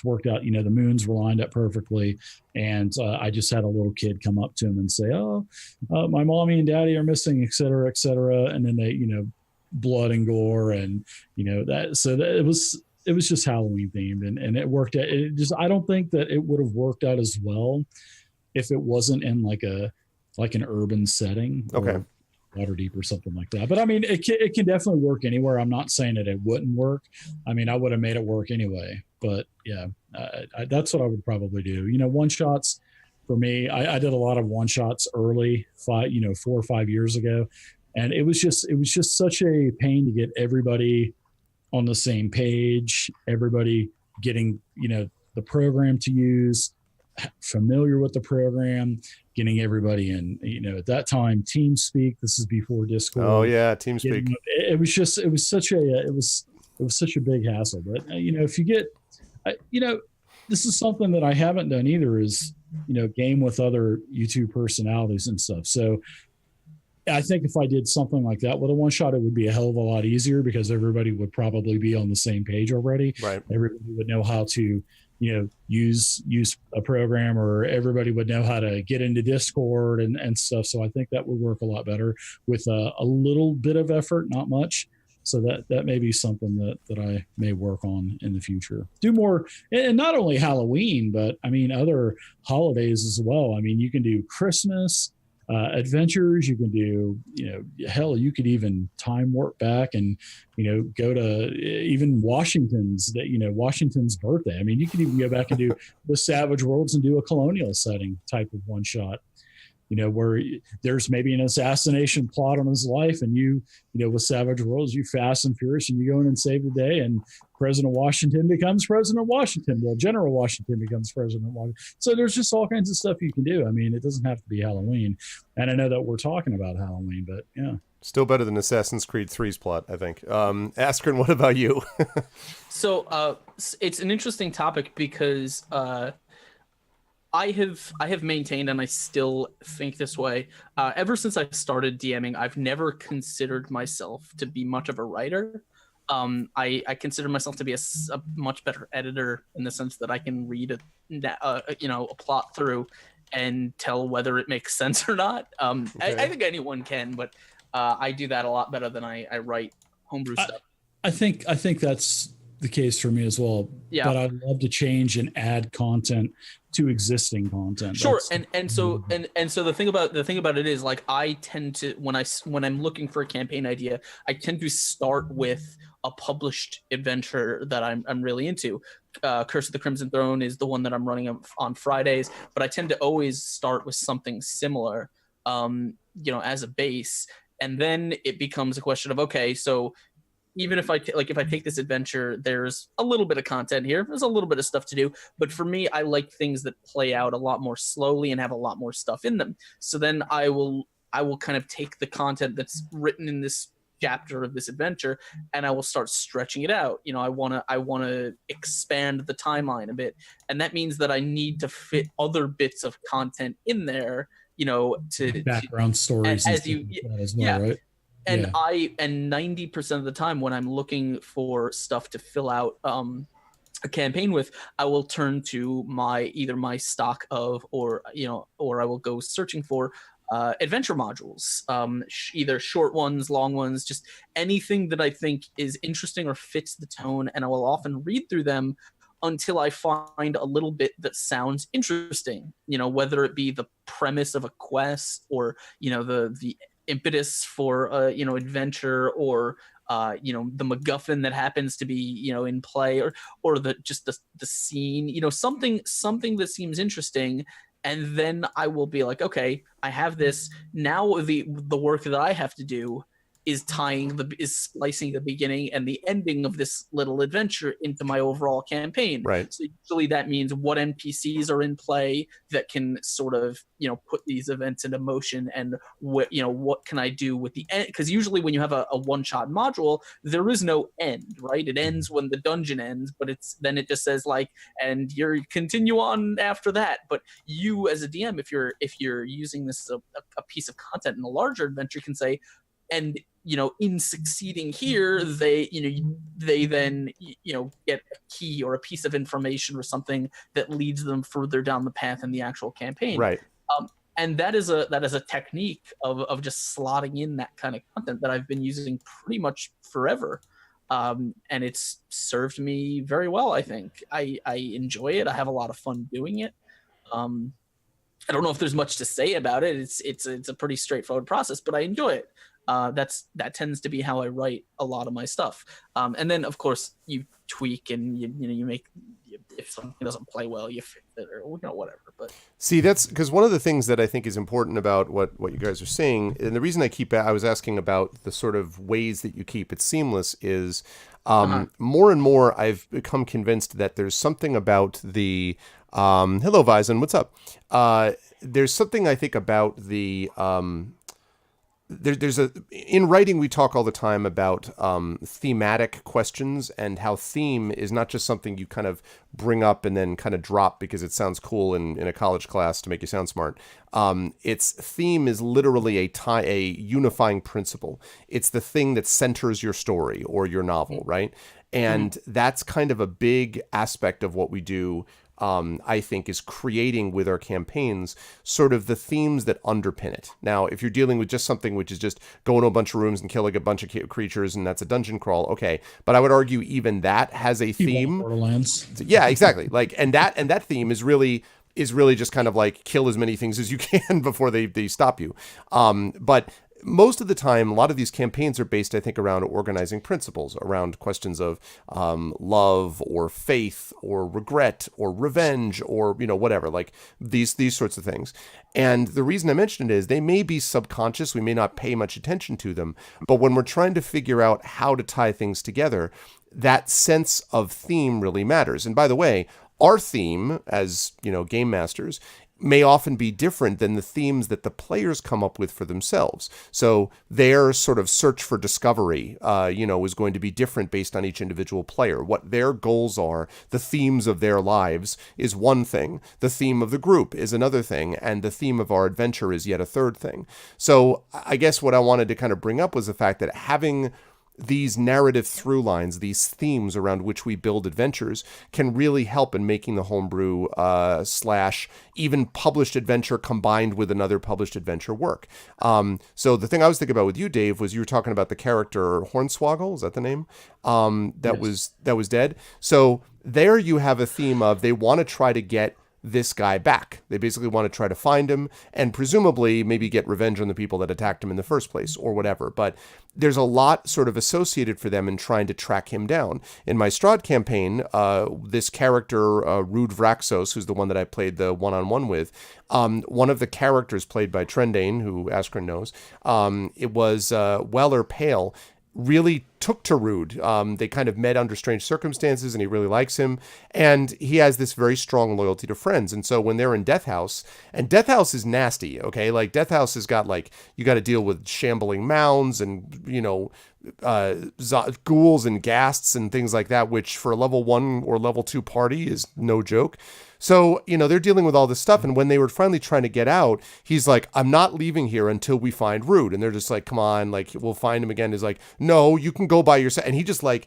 worked out. The moons were lined up perfectly. And I just had a little kid come up to him and say, my mommy and daddy are missing, et cetera, et cetera. And then they, blood and gore and, it was just Halloween themed and it worked out. I don't think that it would have worked out as well if it wasn't in like an urban setting. Okay. Waterdeep or something like that. But I mean, it can definitely work anywhere. I'm not saying that it wouldn't work. I mean, I would have made it work anyway. But yeah, that's what I would probably do. One shots for me. I did a lot of one shots early, 4 or 5 years ago, and it was just such a pain to get everybody on the same page. Everybody getting the program to use, familiar with the program, getting everybody in, at that time, TeamSpeak, this is before Discord. Oh yeah. TeamSpeak. It was such a big hassle, but if you get, this is something that I haven't done either is, game with other YouTube personalities and stuff. So I think if I did something like that with a one shot, it would be a hell of a lot easier because everybody would probably be on the same page already. Right. Everybody would know how to, use a program, or everybody would know how to get into Discord and stuff. So I think that would work a lot better with a little bit of effort, not much. So that may be something that I may work on in the future. Do more, and not only Halloween, but I mean, other holidays as well. I mean, you can do Christmas, adventures. You can do, hell, you could even time warp back and, go to even Washington's birthday. I mean, you can even go back and do the Savage Worlds and do a colonial setting type of one shot, where there's maybe an assassination plot on his life, and with Savage Worlds, you fast and furious and you go in and save the day, and President Washington becomes President Washington. Well, General Washington becomes President Washington. So there's just all kinds of stuff you can do. I mean, it doesn't have to be Halloween. And I know that we're talking about Halloween, but yeah. Still better than Assassin's Creed 3's plot, I think. Askren, what about you? So it's an interesting topic because I have maintained, and I still think this way, ever since I started DMing, I've never considered myself to be much of a writer. I consider myself to be a much better editor in the sense that I can read a plot through and tell whether it makes sense or not. Okay. I think anyone can, but I do that a lot better than I write homebrew stuff. I think that's the case for me as well. Yeah. But I'd love to change and add content to existing content. Sure. And so the thing about it is, like, I tend to, when I'm looking for a campaign idea, I tend to start with a published adventure that I'm really into. Curse of the Crimson Throne is the one that I'm running on Fridays, but I tend to always start with something similar, as a base. And then it becomes a question of, okay, so even if I take this adventure, there's a little bit of content here. There's a little bit of stuff to do. But for me, I like things that play out a lot more slowly and have a lot more stuff in them. So then I will kind of take the content that's written in this chapter of this adventure, and I will start stretching it out. I want to expand the timeline a bit. And that means that I need to fit other bits of content in there, to background stories as you, as well, yeah. Right? And yeah. And 90% of the time when I'm looking for stuff to fill out a campaign with, I will turn to either my stock of, or I will go searching for adventure modules, either short ones, long ones, just anything that I think is interesting or fits the tone, and I will often read through them until I find a little bit that sounds interesting, whether it be the premise of a quest, or the impetus for adventure, or the MacGuffin that happens to be in play, or the scene, something that seems interesting. And then I will be like, okay, I have this. Now the work that I have to do is splicing the beginning and the ending of this little adventure into my overall campaign. Right. So usually that means what NPCs are in play that can sort of put these events into motion, and what can I do with the end? Because usually when you have a one-shot module, there is no end, right? It ends when the dungeon ends, but it just says like, and you continue on after that. But you as a DM, if you're using this as a piece of content in a larger adventure, can say, and in succeeding here, they then get a key or a piece of information or something that leads them further down the path in the actual campaign. Right. And that is a technique of just slotting in that kind of content that I've been using pretty much forever. And it's served me very well. I think I enjoy it. I have a lot of fun doing it. I don't know if there's much to say about it. It's a pretty straightforward process, but I enjoy it. That tends to be how I write a lot of my stuff. And then of course you tweak and you make, if something doesn't play well, you fix it or whatever. But see, that's because one of the things that I think is important about what you guys are saying, and the reason I was asking about the sort of ways that you keep it seamless is more and more I've become convinced that there's something about the hello Vison, what's up? There's something I think about the in writing we talk all the time about thematic questions, and how theme is not just something you kind of bring up and then kind of drop because it sounds cool in a college class to make you sound smart. Its theme is literally a unifying principle. It's the thing that centers your story or your novel, right? And that's kind of a big aspect of what we do. I think is creating with our campaigns sort of the themes that underpin it. Now, if you're dealing with just something which is just going to a bunch of rooms and killing a bunch of creatures and that's a dungeon crawl, okay. But I would argue even that has a theme. Borderlands. Yeah, exactly. Like, and that theme is really just kind of like kill as many things as you can before they stop you. But most of the time, a lot of these campaigns are based, I think, around organizing principles, around questions of love or faith or regret or revenge or, whatever, like these sorts of things. And the reason I mentioned it is they may be subconscious. We may not pay much attention to them. But when we're trying to figure out how to tie things together, that sense of theme really matters. And by the way, our theme as, game masters may often be different than the themes that the players come up with for themselves. So their sort of search for discovery, is going to be different based on each individual player. What their goals are, the themes of their lives is one thing. The theme of the group is another thing. And the theme of our adventure is yet a third thing. So I guess what I wanted to kind of bring up was the fact that having these narrative through lines, these themes around which we build adventures, can really help in making the homebrew / even published adventure combined with another published adventure work. So the thing I was thinking about with you, Dave, was you were talking about the character Hornswoggle. Is that the name? That was dead. So there you have a theme of they want to try to get this guy back. They basically want to try to find him and presumably maybe get revenge on the people that attacked him in the first place or whatever. But there's a lot sort of associated for them in trying to track him down. In my Strahd campaign, this character, Rude Vraxos, who's the one that I played the one-on-one with, one of the characters played by Trendane, who Askren knows, it was Weller Pale, really took to Rude. They kind of met under strange circumstances and he really likes him. And he has this very strong loyalty to friends. And so when they're in Death House, and Death House is nasty, okay? Like Death House has got like, you got to deal with shambling mounds and, ghouls and ghasts and things like that, which for a level 1 or level 2 party is no joke. So, they're dealing with all this stuff. And when they were finally trying to get out, he's like, I'm not leaving here until we find Rude. And they're just like, come on, like, we'll find him again. He's like, no, you can go by yourself. And he just like,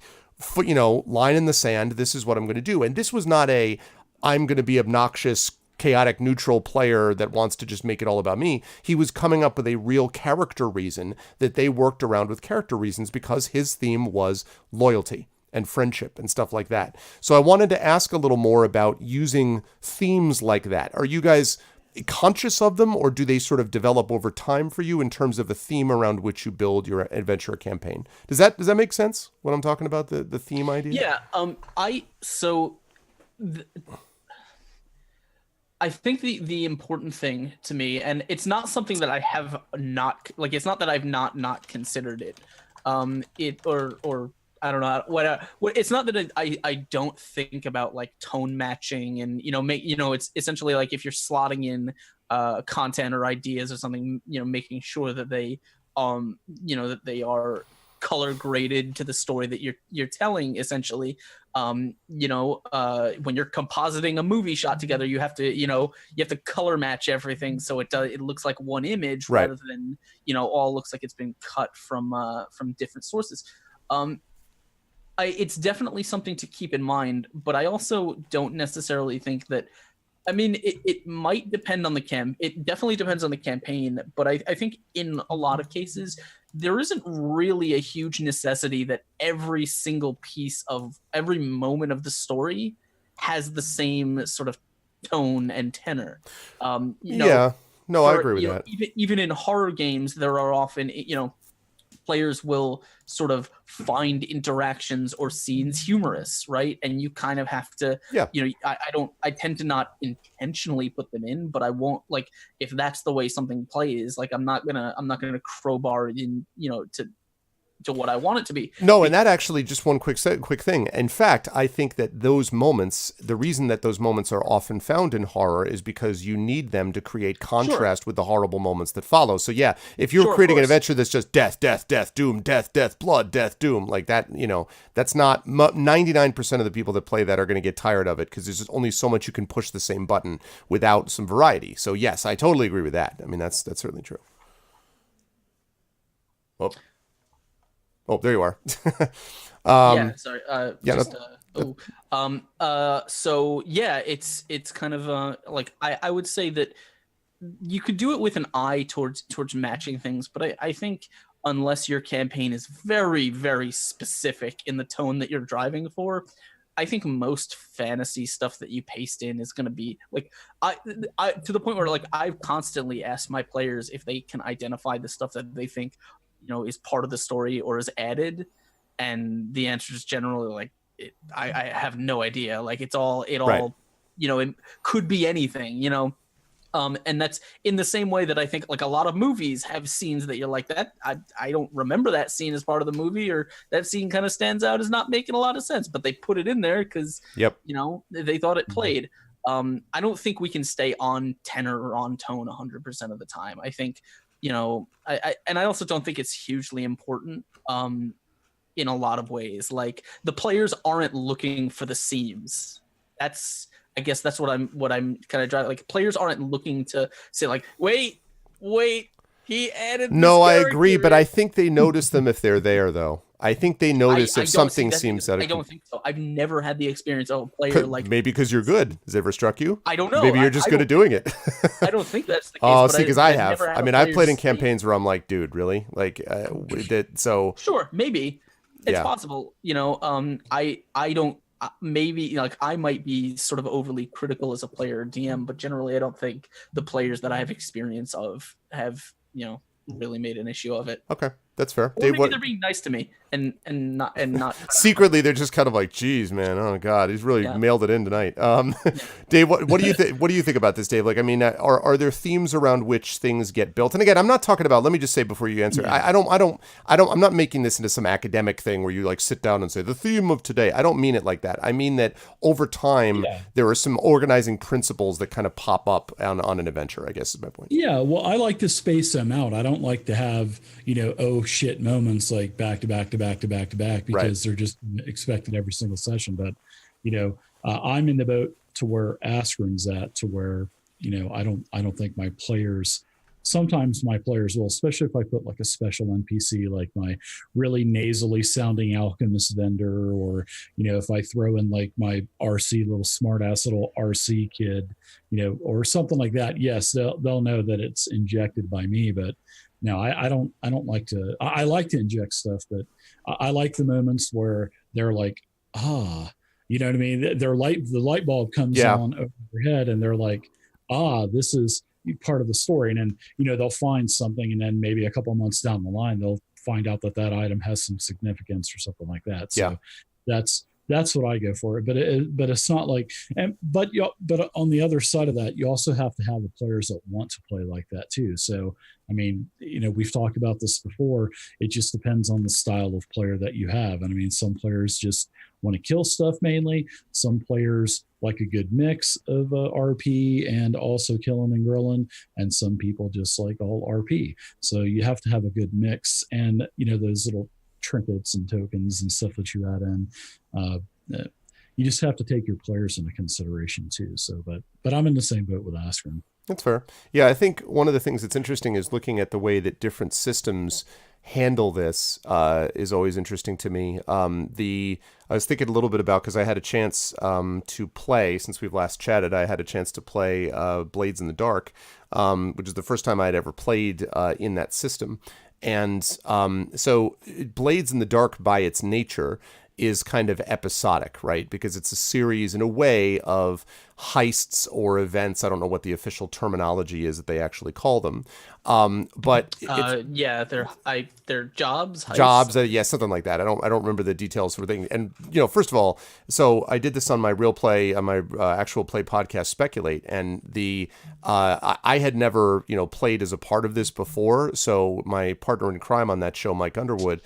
line in the sand. This is what I'm going to do. And this was not I'm going to be obnoxious, chaotic neutral player that wants to just make it all about me. He was coming up with a real character reason that they worked around with character reasons because his theme was loyalty and friendship and stuff like that. So I wanted to ask a little more about using themes like that. Are you guys conscious of them, or do they sort of develop over time for you in terms of a theme around which you build your adventure campaign? Does that make sense when I'm talking about the theme idea? Yeah. I think the important thing to me, and it's not something that I have not, like, it's not that I've not considered it. Or I don't know what it's not that I don't think about like tone matching and it's essentially like if you're slotting in content or ideas or something, making sure that they that they are color graded to the story that you're telling, essentially. When you're compositing a movie shot together, you have to color match everything so it looks like one image, right, rather than all looks like it's been cut from different sources. It's definitely something to keep in mind, but I also don't necessarily think that. I mean, it might depend on it definitely depends on the campaign, but I think in a lot of cases, there isn't really a huge necessity that every single piece of every moment of the story has the same sort of tone and tenor. I agree with that. Even in horror games, there are often, players will sort of find interactions or scenes humorous, right? And you kind of have to, I tend to not intentionally put them in, but I won't, like, if that's the way something plays, like, I'm not gonna crowbar it in, to what I want it to be. No, and that actually, just one quick thing. In fact, I think that those moments, the reason that those moments are often found in horror is because you need them to create contrast with the horrible moments that follow. So yeah, if you're creating an adventure that's just death, death, death, doom, death, death, blood, death, doom, like that, that's not 99% of the people that play that are going to get tired of it because there's just only so much you can push the same button without some variety. So yes, I totally agree with that. I mean, that's certainly true. Oh, there you are. Sorry. So yeah, it's kind of like I would say that you could do it with an eye towards matching things, but I think unless your campaign is very, very specific in the tone that you're driving for, I think most fantasy stuff that you paste in is going to be like I to the point where, like, I've constantly asked my players if they can identify the stuff that they think is part of the story or is added, and the answer is generally like I have no idea. Like it all it could be anything, and that's in the same way that I think like a lot of movies have scenes that you're like, that I don't remember that scene as part of the movie, or that scene kind of stands out as not making a lot of sense, but they put it in there because they thought it played. I don't think we can stay on tenor or on tone 100% of the time. I think I also don't think it's hugely important in a lot of ways. Like, the players aren't looking for the seams. I guess that's what I'm kind of driving. Like, players aren't looking to say like, wait, he added. No, I agree, but I think they notice them if they're there, though. I think they notice if something seems that. I don't think so. I've never had the experience of a player like. Maybe because you're good. Has it ever struck you? I don't know. Maybe you're just good at doing it. I don't think that's the case. Oh, see, because I have. I mean, I've played in campaigns where I'm like, dude, really? Like, so. Sure, maybe it's possible. I don't. Maybe like I might be sort of overly critical as a player or DM, but generally I don't think the players that I have experience of have really made an issue of it. Okay, that's fair. Or Dave, maybe they're being nice to me and not secretly they're just kind of like, geez, man, oh god, he's really mailed it in tonight. Dave, what do you think? What do you think about this, Dave? Like, I mean, are there themes around which things get built? And again, I'm not talking about. Let me just say before you answer, I'm not making this into some academic thing where you like sit down and say the theme of today. I don't mean it like that. I mean that over time there are some organizing principles that kind of pop up on an adventure, I guess is my point. Yeah, well, I like to space them out. I don't like to have oh shit moments like back to back to back to back to back because they're just expected every single session. But I'm in the boat to where Askren's at, to where I don't think my players sometimes my players will, especially if I put like a special NPC, like my really nasally sounding alchemist vendor, or, if I throw in like my RC little smartass little RC kid, or something like that. Yes, they'll know that it's injected by me, but no, I don't like to, I like to inject stuff, but I like the moments where they're like, you know what I mean? The light bulb comes on over their head and they're like, this is part of the story. And then, they'll find something, and then maybe a couple of months down the line, they'll find out that item has some significance or something like that. So that's what I go for. But it's not like, but on the other side of that, you also have to have the players that want to play like that too. So, I mean, we've talked about this before. It just depends on the style of player that you have. And I mean, some players just want to kill stuff mainly. Some players like a good mix of RP and also killing and grilling, and some people just like all RP. So you have to have a good mix, and those little trinkets and tokens and stuff that you add in. You just have to take your players into consideration too. So, but I'm in the same boat with Askren. That's fair. Yeah, I think one of the things that's interesting is looking at the way that different systems handle this is always interesting to me. I was thinking a little bit about, because I had a chance to play, since we've last chatted, I had a chance to play Blades in the Dark, which is the first time I had ever played in that system. And so Blades in the Dark, by its nature, is kind of episodic, right? Because it's a series, in a way, of heists or events. I don't know what the official terminology is that they actually call them. But they're jobs. Jobs, something like that. I don't remember the details for things. And first of all, so I did this on my real play, on my actual play podcast, Speculate, and I had never played as a part of this before. So my partner in crime on that show, Mike Underwood,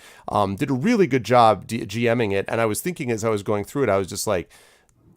did a really good job GMing it. And I was thinking as I was going through it, I was just like,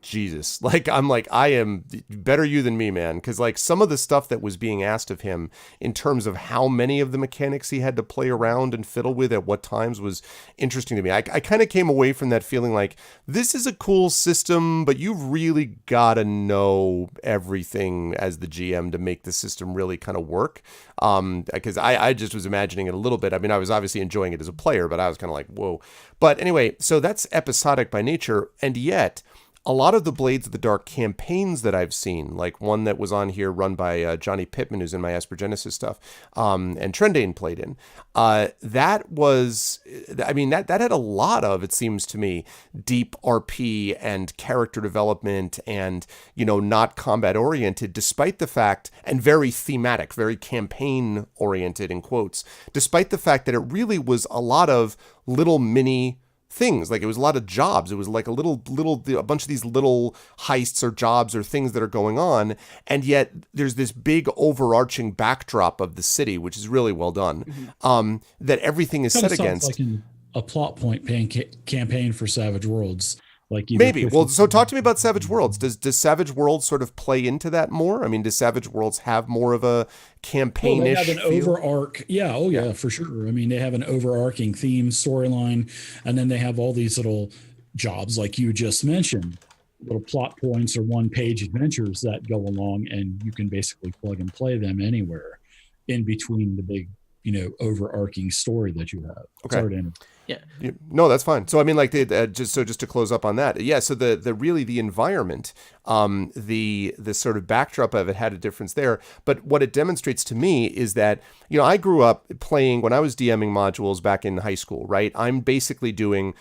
Jesus, I am better you than me, man. Because some of the stuff that was being asked of him in terms of how many of the mechanics he had to play around and fiddle with at what times was interesting to me. I kind of came away from that feeling like, this is a cool system, but you've really got to know everything as the GM to make the system really kind of work. Because I just was imagining it a little bit. I mean, I was obviously enjoying it as a player, but I was kind of like, whoa. But anyway, so that's episodic by nature, and yet a lot of the Blades of the Dark campaigns that I've seen, like one that was on here run by Johnny Pittman, who's in my Aspergenesis stuff, and Trendane played in, that had a lot of, it seems to me, deep RP and character development and, not combat oriented, despite the fact, and very thematic, very campaign oriented in quotes, despite the fact that it really was a lot of little mini things. Like, it was a lot of jobs. It was like a bunch of these little heists or jobs or things that are going on. And yet there's this big overarching backdrop of the city, which is really well done, that everything is set against. Like a plot point campaign for Savage Worlds. Maybe. Well, so talk to me about Savage Worlds. Does Savage Worlds sort of play into that more? I mean, does Savage Worlds have more of a campaign-ish they have an overarch. Yeah, for sure. I mean, they have an overarching theme, storyline, and then they have all these little jobs, like you just mentioned, little plot points or one-page adventures that go along, and you can basically plug and play them anywhere in between the big, overarching story that you have. Okay. No, that's fine. So I mean, just to close up on that, so the environment, the sort of backdrop of it had a difference there. But what it demonstrates to me is that I grew up playing, when I was DMing modules back in high school, right? I'm basically doing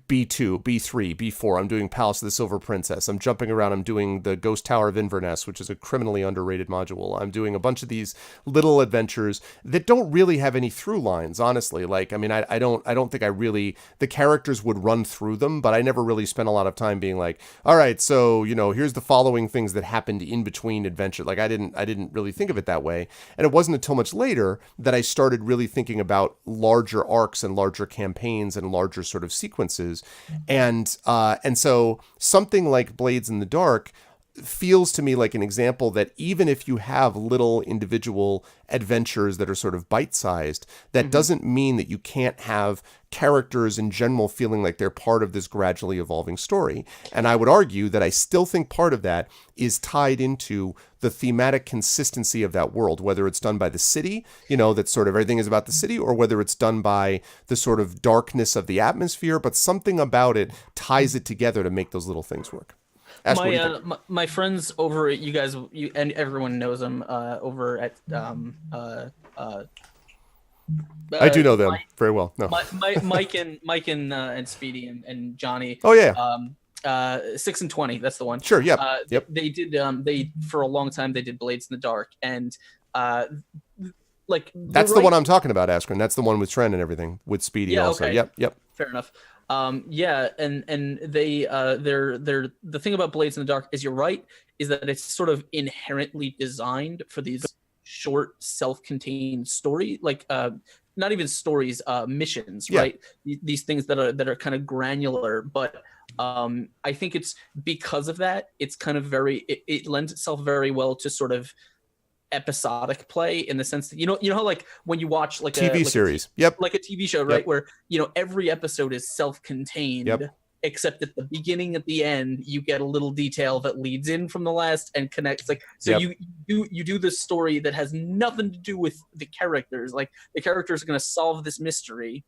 B2, B3, B4. I'm doing Palace of the Silver Princess. I'm jumping around. I'm doing the Ghost Tower of Inverness, which is a criminally underrated module. I'm doing a bunch of these little adventures that don't really have any through lines, honestly. I don't think the characters would run through them, but I never really spent a lot of time being like, all right, so, here's the following things that happened in between adventure. I didn't really think of it that way. And it wasn't until much later that I started really thinking about larger arcs and larger campaigns and larger sort of sequences. And so something like Blades in the Dark feels to me like an example that even if you have little individual adventures that are sort of bite-sized, that doesn't mean that you can't have characters in general feeling like they're part of this gradually evolving story. And I would argue that I still think part of that is tied into the thematic consistency of that world, whether it's done by the city, that sort of everything is about the city, or whether it's done by the sort of darkness of the atmosphere, but something about it ties it together to make those little things work. Ash, what do you think? My friends over at and everyone knows them over at I do know them very well. No. Mike and Speedy and Johnny. Oh yeah. 6 and 20. That's the one. Sure. Yep. Yep. They did. They for a long time they did Blades in the Dark, and that's the one I'm talking about, Askren. That's the one with Trent and everything with Speedy also. Okay. Yep. Fair enough. Yeah, and they they're the thing about Blades in the Dark is, you're right, is that it's sort of inherently designed for these short self-contained story, not even stories, missions, right? These things that are kind of granular, but I think it's because of that, it's kind of it lends itself very well to sort of episodic play, in the sense that you know how like when you watch like TV series, like a TV show, right? Where every episode is self-contained, except at the beginning, at the end, you get a little detail that leads in from the last and connects. You do this story that has nothing to do with the characters. Like, the characters are going to solve this mystery,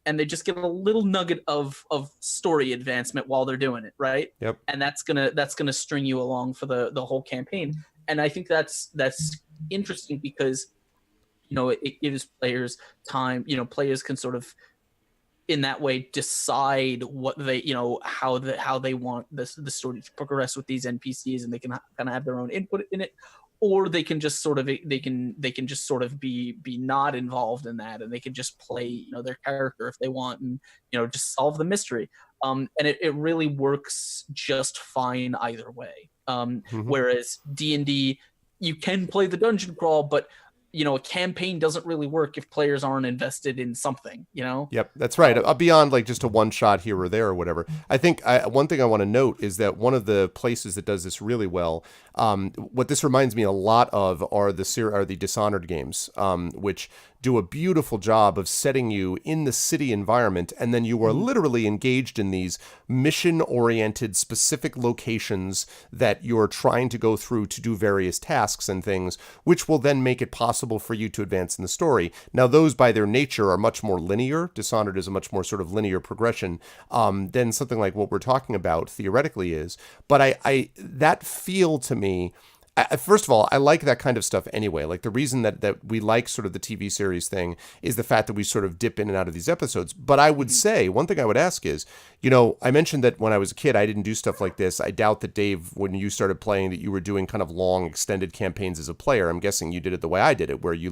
and they just get a little nugget of story advancement while they're doing it, right? Yep. And that's gonna string you along for the whole campaign. And I think that's interesting because it gives players time. Players can sort of, in that way, decide what they how they want the story to progress with these NPCs, and they can kind of have their own input in it, or they can just sort of be not involved in that, and they can just play their character if they want, and just solve the mystery. And it really works just fine either way. Whereas D&D, you can play the dungeon crawl, but a campaign doesn't really work if players aren't invested in something, Yep, that's right. Beyond like just a one shot here or there or whatever. I think one thing I want to note is that one of the places that does this really well, what this reminds me a lot of are the Dishonored games, which do a beautiful job of setting you in the city environment, and then you are literally engaged in these mission-oriented specific locations that you're trying to go through to do various tasks and things, which will then make it possible for you to advance in the story. Now, those by their nature are much more linear. Dishonored is a much more sort of linear progression than something like what we're talking about theoretically is. But I that feel to me, first of all, I like that kind of stuff anyway. Like, the reason that we like sort of the TV series thing is the fact that we sort of dip in and out of these episodes. But I would say, one thing I would ask is, I mentioned that when I was a kid, I didn't do stuff like this. I doubt that, Dave, when you started playing, that you were doing kind of long, extended campaigns as a player. I'm guessing you did it the way I did it, where you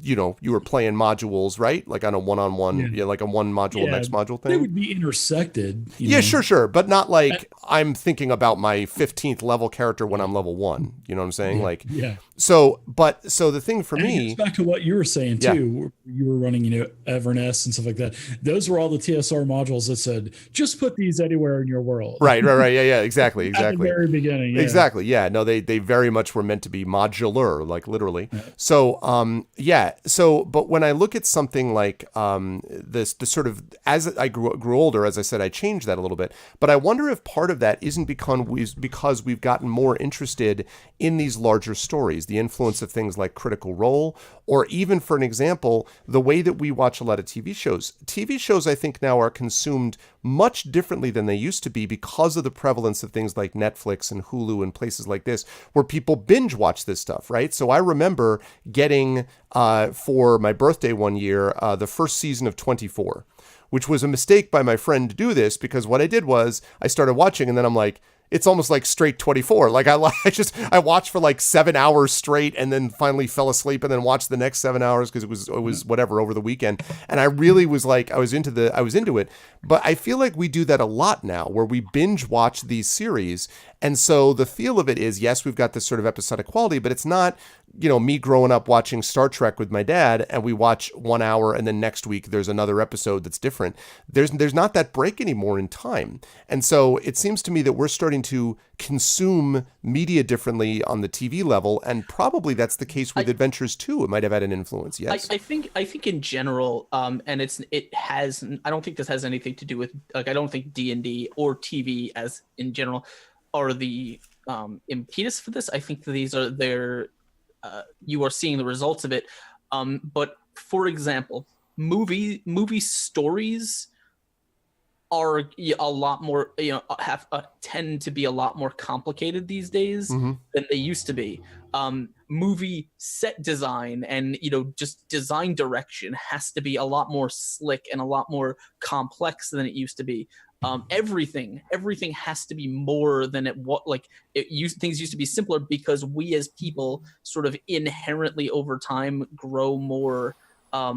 you were playing modules, right? Like on a one-on-one, like a one module, next module thing. They would be intersected. Yeah, sure. But not like I'm thinking about my 15th level character when I'm level 1. You know what I'm saying? So the thing for me, back to what you were saying too, you were running, Everness and stuff like that. Those were all the TSR modules that said, just put these anywhere in your world. Right. Yeah, exactly. At the very beginning. Yeah. Exactly. Yeah. No, they very much were meant to be modular, like literally. Yeah. So, but when I look at something like the sort of, as I grew older, as I said, I changed that a little bit. But I wonder if part of that isn't because we've gotten more interested in these larger stories, the influence of things like Critical Role, or even, for an example, the way that we watch a lot of TV shows. TV shows, I think, now are consumed much differently than they used to be because of the prevalence of things like Netflix and Hulu and places like this, where people binge watch this stuff, right? So I remember getting, for my birthday one year, the first season of 24, which was a mistake by my friend to do this, because what I did was I started watching, and then I'm like, it's almost like straight 24. Like I watched for like 7 hours straight, and then finally fell asleep, and then watched the next 7 hours because it was whatever over the weekend. And I really was like, I was into it. But I feel like we do that a lot now, where we binge watch these series. And so the feel of it is, yes, we've got this sort of episodic quality, but it's not me growing up watching Star Trek with my dad, and we watch 1 hour and then next week there's another episode that's different. There's not that break anymore in time. And so it seems to me that we're starting to consume media differently on the TV level, and probably that's the case with Adventures too. It might have had an influence. Yes. I think in general, and I don't think this has anything to do with, like, I don't think D&D or TV as in general are the impetus for this. I think these are you are seeing the results of it. But for example, movie stories are a lot more, tend to be a lot more complicated these days than they used to be. Movie set design and, just design direction has to be a lot more slick and a lot more complex than it used to be. Everything has to be more than things used to be simpler, because we as people sort of inherently over time grow more, I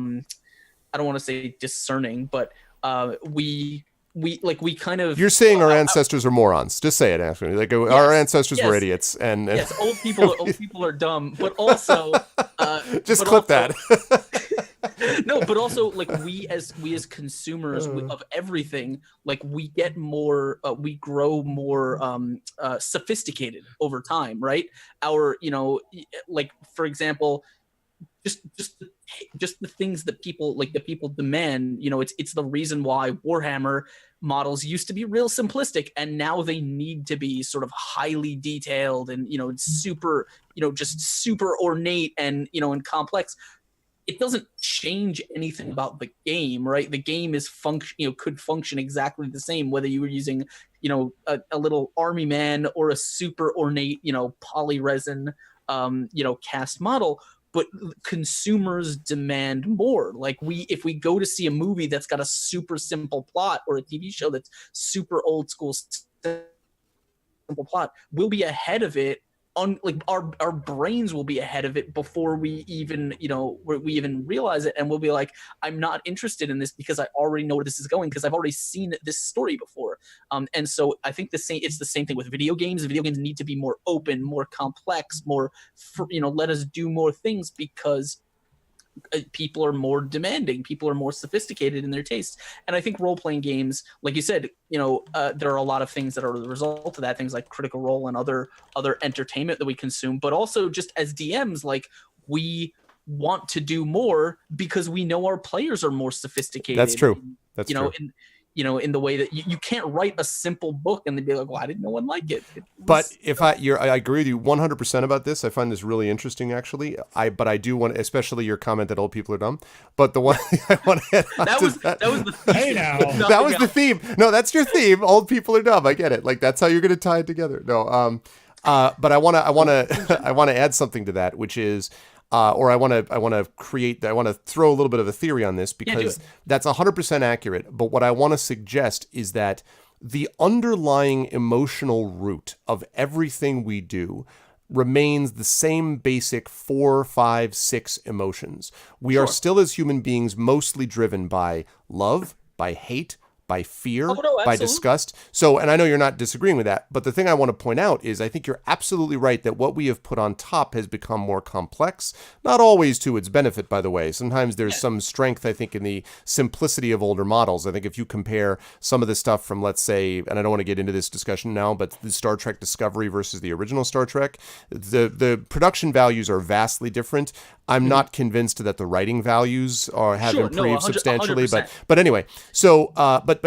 don't want to say discerning, but we kind of... You're saying our ancestors are morons. Just say it, actually. Like, yes, our ancestors were idiots. And yes, old people are dumb, but also... just clip that. No, but also, like, we as consumers of everything, like, we get more, we grow more sophisticated over time, right? Our, like, for example, just the things that people demand, it's the reason why Warhammer models used to be real simplistic, and now they need to be sort of highly detailed and super, just super ornate and and complex. It doesn't change anything about the game, right? The game is could function exactly the same whether you were using a little army man or a super ornate poly resin cast model. But consumers demand more. Like, if we go to see a movie that's got a super simple plot, or a TV show that's super old school simple plot, we'll be ahead of it. Our brains will be ahead of it before we even realize it, and we'll be like, I'm not interested in this because I already know where this is going, because I've already seen this story before. And so I think it's the same thing with video games. Video games need to be more open, more complex, more let us do more things, because people are more demanding, people are more sophisticated in their tastes. And I think role-playing games, like you said, there are a lot of things that are the result of that, things like Critical Role and other entertainment that we consume, but also just as DMs, like, we want to do more because we know our players are more sophisticated. That's true. That's true. In the way that you can't write a simple book and they'd be like, why didn't no one like it? But I agree with you 100% about this. I find this really interesting, actually. But I do want, especially your comment that old people are dumb. But the one thing I want to add that was the theme. Hey now, that was the theme. No, that's your theme. Old people are dumb. I get it. Like, that's how you're going to tie it together. No, but I want to add something to that, which is. Or I want to throw a little bit of a theory on this, because that's 100% accurate. But what I want to suggest is that the underlying emotional root of everything we do remains the same basic 4, 5, 6 emotions. We are still, as human beings, mostly driven by love, by hate, by fear, by disgust. So, and I know you're not disagreeing with that, but the thing I want to point out is I think you're absolutely right that what we have put on top has become more complex, not always to its benefit, by the way. Sometimes there's some strength, I think, in the simplicity of older models. I think if you compare some of the stuff from, let's say, and I don't want to get into this discussion now, but the Star Trek Discovery versus the original Star Trek, the production values are vastly different. I'm not convinced that the writing values have improved substantially, 100%. but anyway, so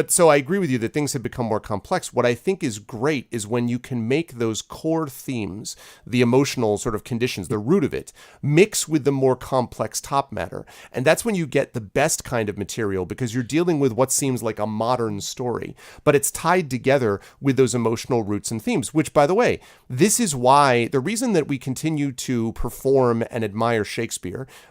so I agree with you that things have become more complex. What I think is great is when you can make those core themes, the emotional sort of conditions, the root of it, mix with the more complex top matter, and that's when you get the best kind of material, because you're dealing with what seems like a modern story, but it's tied together with those emotional roots and themes. Which, by the way, this is why the reason that we continue to perform and admire Shakespeare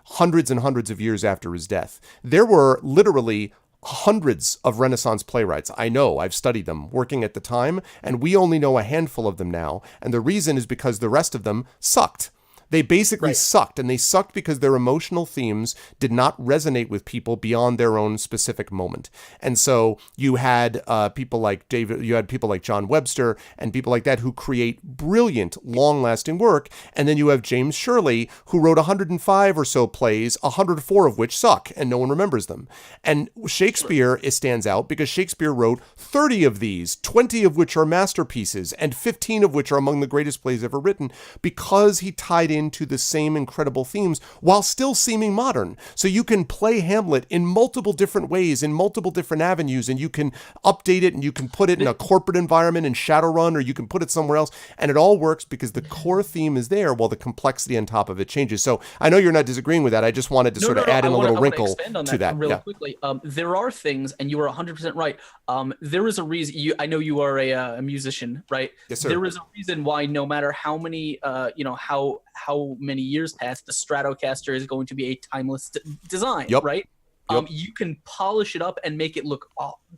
hundreds and hundreds of years after his death. There were literally hundreds of Renaissance playwrights. I know, I've studied them working at the time, and we only know a handful of them now. And the reason is because the rest of them sucked. They basically Right. sucked, and they sucked because their emotional themes did not resonate with people beyond their own specific moment. And so you had people like John Webster and people like that who create brilliant, long-lasting work, and then you have James Shirley, who wrote 105 or so plays, 104 of which suck, and no one remembers them. And Shakespeare stands out because Shakespeare wrote 30 of these, 20 of which are masterpieces, and 15 of which are among the greatest plays ever written, because he tied into the same incredible themes while still seeming modern. So you can play Hamlet in multiple different ways, in multiple different avenues, and you can update it, and you can put it in a corporate environment in Shadowrun, or you can put it somewhere else, and it all works because the core theme is there while the complexity on top of it changes. So I know you're not disagreeing with that. I just wanted to sort of add in a little wrinkle expand on to that. Really Yeah. quickly. There are things, and you are 100% right. There is a reason. I know you are a musician, right? Yes, sir. There is a reason why, no matter how many, how many years pass, the Stratocaster is going to be a timeless design, Yep. right? Yep. You can polish it up and make it look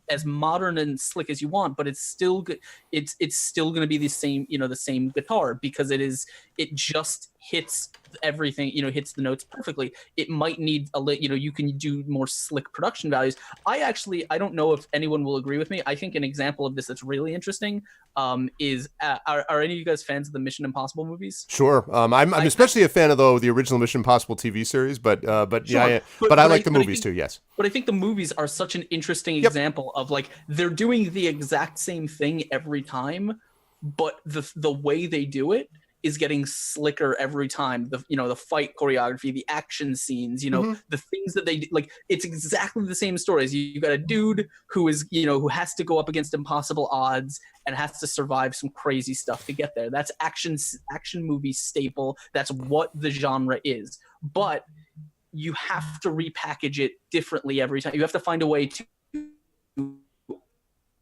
as modern and slick as you want, but it's still good. It's still going to be the same guitar, because it just hits everything, hits the notes perfectly. It might need you can do more slick production values. I don't know if anyone will agree with me. I think an example of this that's really interesting is are any of you guys fans of the Mission Impossible movies? Sure. I'm especially a fan of the original Mission Impossible TV series, but Sure. yeah. But But I I- like the but I movies think- too. Yes. But I think the movies are such an interesting Yep. example of, like, they're doing the exact same thing every time, but the way they do it is getting slicker every time. The fight choreography, the action scenes, the things that they like. It's exactly the same stories. You got a dude who is who has to go up against impossible odds and has to survive some crazy stuff to get there. That's action movie staple. That's what the genre is. But you have to repackage it differently every time. You have to find a way to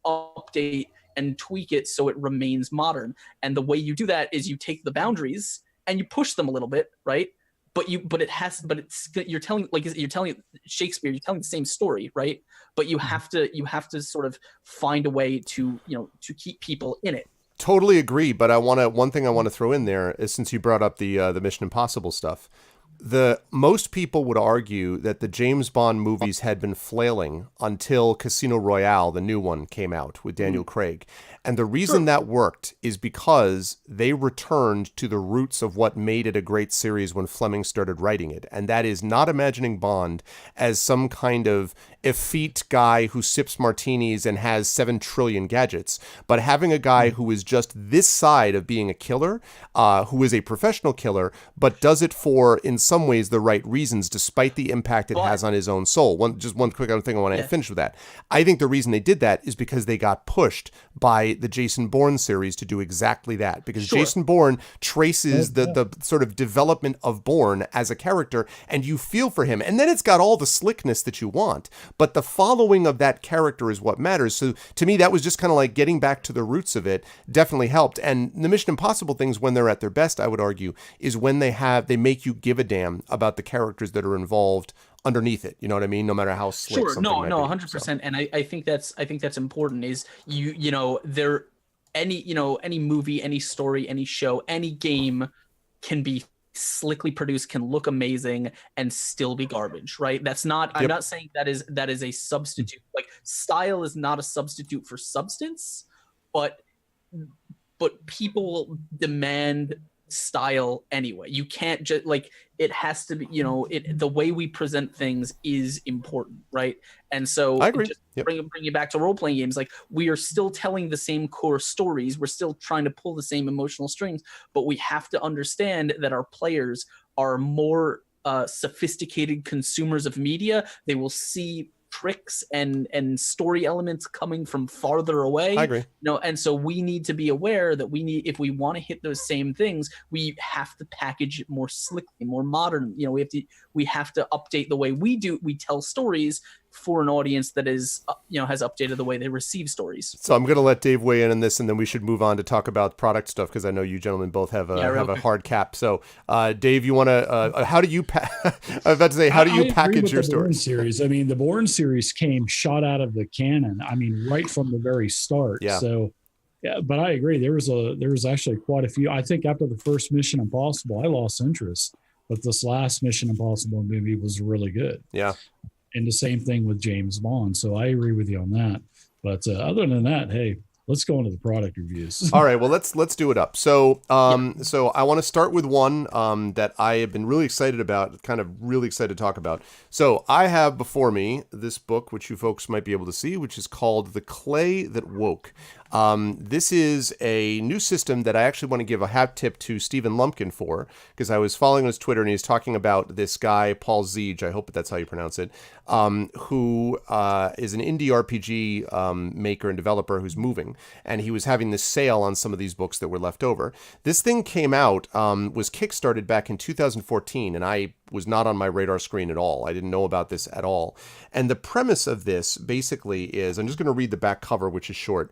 update and tweak it so it remains modern. And the way you do that is you take the boundaries and you push them a little bit, right? You're telling Shakespeare, you're telling the same story, right? But you have to sort of find a way to keep people in it. Totally agree. But one thing I want to throw in there is, since you brought up the Mission Impossible stuff, most people would argue that the James Bond movies had been flailing until Casino Royale, the new one, came out with Daniel Craig. And the reason that worked is because they returned to the roots of what made it a great series when Fleming started writing it. And that is not imagining Bond as some kind of effete guy who sips martinis and has 7 trillion gadgets, but having a guy who is just this side of being a killer, who is a professional killer, but does it for, in some ways, the right reasons, despite the impact it has on his own soul. One quick other thing I want to finish with that. I think the reason they did that is because they got pushed by the Jason Bourne series to do exactly that, because Jason Bourne traces the sort of development of Bourne as a character, and you feel for him, and then it's got all the slickness that you want, but the following of that character is what matters. So to me, that was just kind of like getting back to the roots of it. Definitely helped. And the Mission Impossible things, when they're at their best, I would argue, is when they make you give a damn about the characters that are involved underneath it. You know what I mean? No matter how slick something might be. 100%. And I think that's important. Is any movie, any story, any show, any game can be slickly produced, can look amazing, and still be garbage, right? That's not. I'm not saying that is a substitute. Like, style is not a substitute for substance, but people demand style anyway. You can't just it has to be, the way we present things is important, right? And so I agree. Just bring you back to role-playing games. Like, we are still telling the same core stories, we're still trying to pull the same emotional strings, but we have to understand that our players are more sophisticated consumers of media. They will see tricks and story elements coming from farther away. I agree. And so we need to be aware that if we want to hit those same things, we have to package it more slickly, more modern. We have to update the way we tell stories for an audience that is has updated the way they receive stories. So I'm going to let Dave weigh in on this, and then we should move on to talk about product stuff, because I know you gentlemen both have a hard cap. So Dave, you want to how do you I was about to say, how do you package your Bourne stories? series? I mean, the Bourne series came shot out of the cannon. I mean, right from the very start. Yeah. So Yeah, but I agree. There was actually quite a few. I think after the first Mission Impossible, I lost interest, but this last Mission Impossible movie was really good. Yeah. And the same thing with James Bond. So I agree with you on that. But other than that, hey, let's go into the product reviews. All right, well let's do it up. So so I want to start with one that I have been really excited about, kind of really excited to talk about. So I have before me this book, which you folks might be able to see, which is called The Clay That Woke. This is a new system that I actually want to give a hat tip to Stephen Lumpkin for, because I was following his Twitter and he's talking about this guy, Paul Ziege, I hope that's how you pronounce it, who is an indie RPG maker and developer who's moving. And he was having this sale on some of these books that were left over. This thing came out, was kickstarted back in 2014, and I was not on my radar screen at all. I didn't know about this at all. And the premise of this basically is, I'm just going to read the back cover, which is short.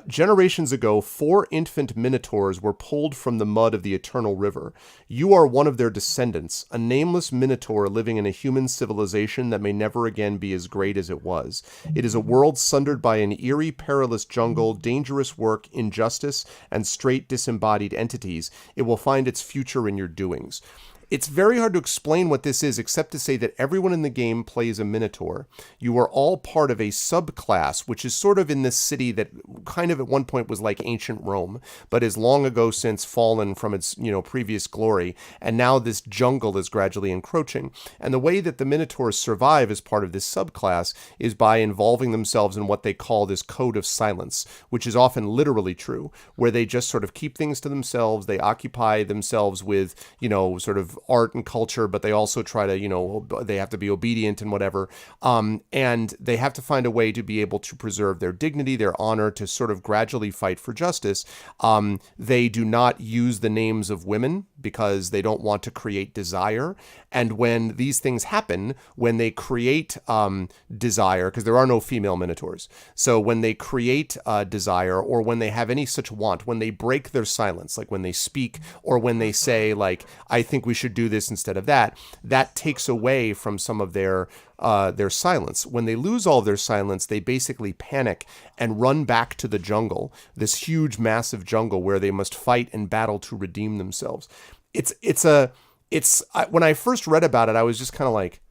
Generations ago, 4 infant minotaurs were pulled from the mud of the eternal river. You are one of their descendants, a nameless minotaur living in a human civilization that may never again be as great as it was. It is a world sundered by an eerie, perilous jungle, dangerous work, injustice, and straight disembodied entities. It will find its future in your doings. It's very hard to explain what this is, except to say that everyone in the game plays a Minotaur. You are all part of a subclass, which is sort of in this city that kind of at one point was like ancient Rome, but is long ago since fallen from its, previous glory, and now this jungle is gradually encroaching. And the way that the Minotaurs survive as part of this subclass is by involving themselves in what they call this code of silence, which is often literally true, where they just sort of keep things to themselves, they occupy themselves with, sort of art and culture, but they also try to, they have to be obedient and whatever. And they have to find a way to be able to preserve their dignity, their honor, to sort of gradually fight for justice. They do not use the names of women because they don't want to create desire. And when these things happen, when they create desire, because there are no female minotaurs, so when they create desire, or when they have any such want, when they break their silence, like when they speak, or when they say, like, I think we should do this instead of that, that takes away from some of their silence. When they lose all of their silence, they basically panic and run back to the jungle, this huge, massive jungle where they must fight and battle to redeem themselves. When I first read about it, I was just kind of like,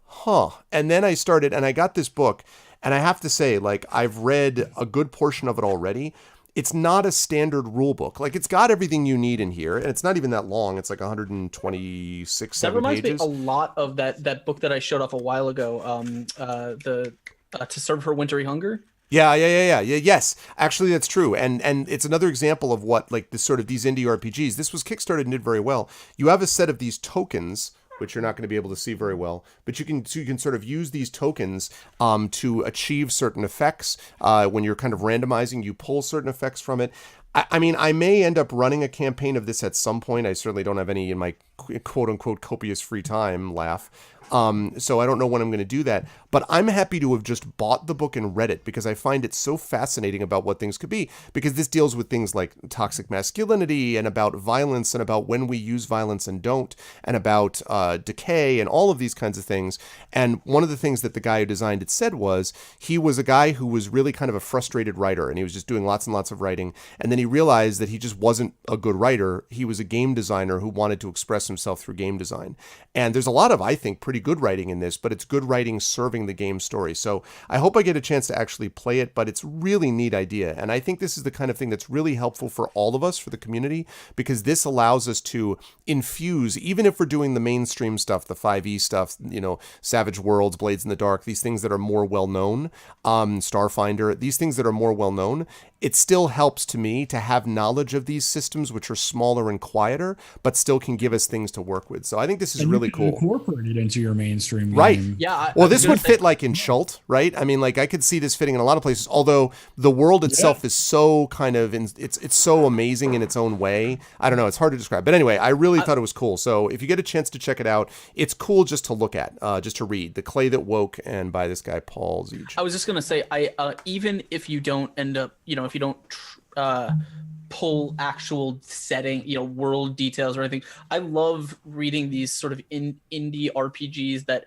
huh. And then I got this book, and I have to say, like, I've read a good portion of it already. It's not a standard rule book. Like, it's got everything you need in here, and it's not even that long. It's like 126 pages. That reminds me a lot of that book that I showed off a while ago, To Serve Her Wintry Hunger. Yeah. Yes, actually, that's true. And it's another example of what, like, this sort of these indie RPGs, this was kickstarted and did very well. You have a set of these tokens, which you're not going to be able to see very well, but you can sort of use these tokens to achieve certain effects. When you're kind of randomizing, you pull certain effects from it. I mean, I may end up running a campaign of this at some point. I certainly don't have any in my quote-unquote copious free time, laugh. So I don't know when I'm going to do that, but I'm happy to have just bought the book and read it because I find it so fascinating about what things could be, because this deals with things like toxic masculinity and about violence and about when we use violence and don't, and about decay and all of these kinds of things. And one of the things that the guy who designed it said was he was a guy who was really kind of a frustrated writer, and he was just doing lots and lots of writing. And then he realized that he just wasn't a good writer. He was a game designer who wanted to express himself through game design. And there's a lot of, I think, pretty good writing in this, but it's good writing serving the game story. So I hope I get a chance to actually play it, but it's really neat idea. And I think this is the kind of thing that's really helpful for all of us, for the community, because this allows us to infuse, even if we're doing the mainstream stuff, the 5e stuff, Savage Worlds, Blades in the Dark, these things that are more well-known, Starfinder, these things that are more well-known, it still helps to me to have knowledge of these systems, which are smaller and quieter, but still can give us things to work with. So I think this is really cool. Incorporate it into your mainstream right game. Yeah. Well, this would fit like in Schult, right? I mean, like, I could see this fitting in a lot of places, although the world itself is so kind of it's so amazing in its own way. I don't know, it's hard to describe, but anyway, I really thought it was cool. So if you get a chance to check it out, it's cool just to look at, just to read. The Clay That Woke, and by this guy Paul Ziege. I was just gonna say, even if you don't end up, if you don't pull actual setting, world details or anything, I love reading these sort of indie RPGs that,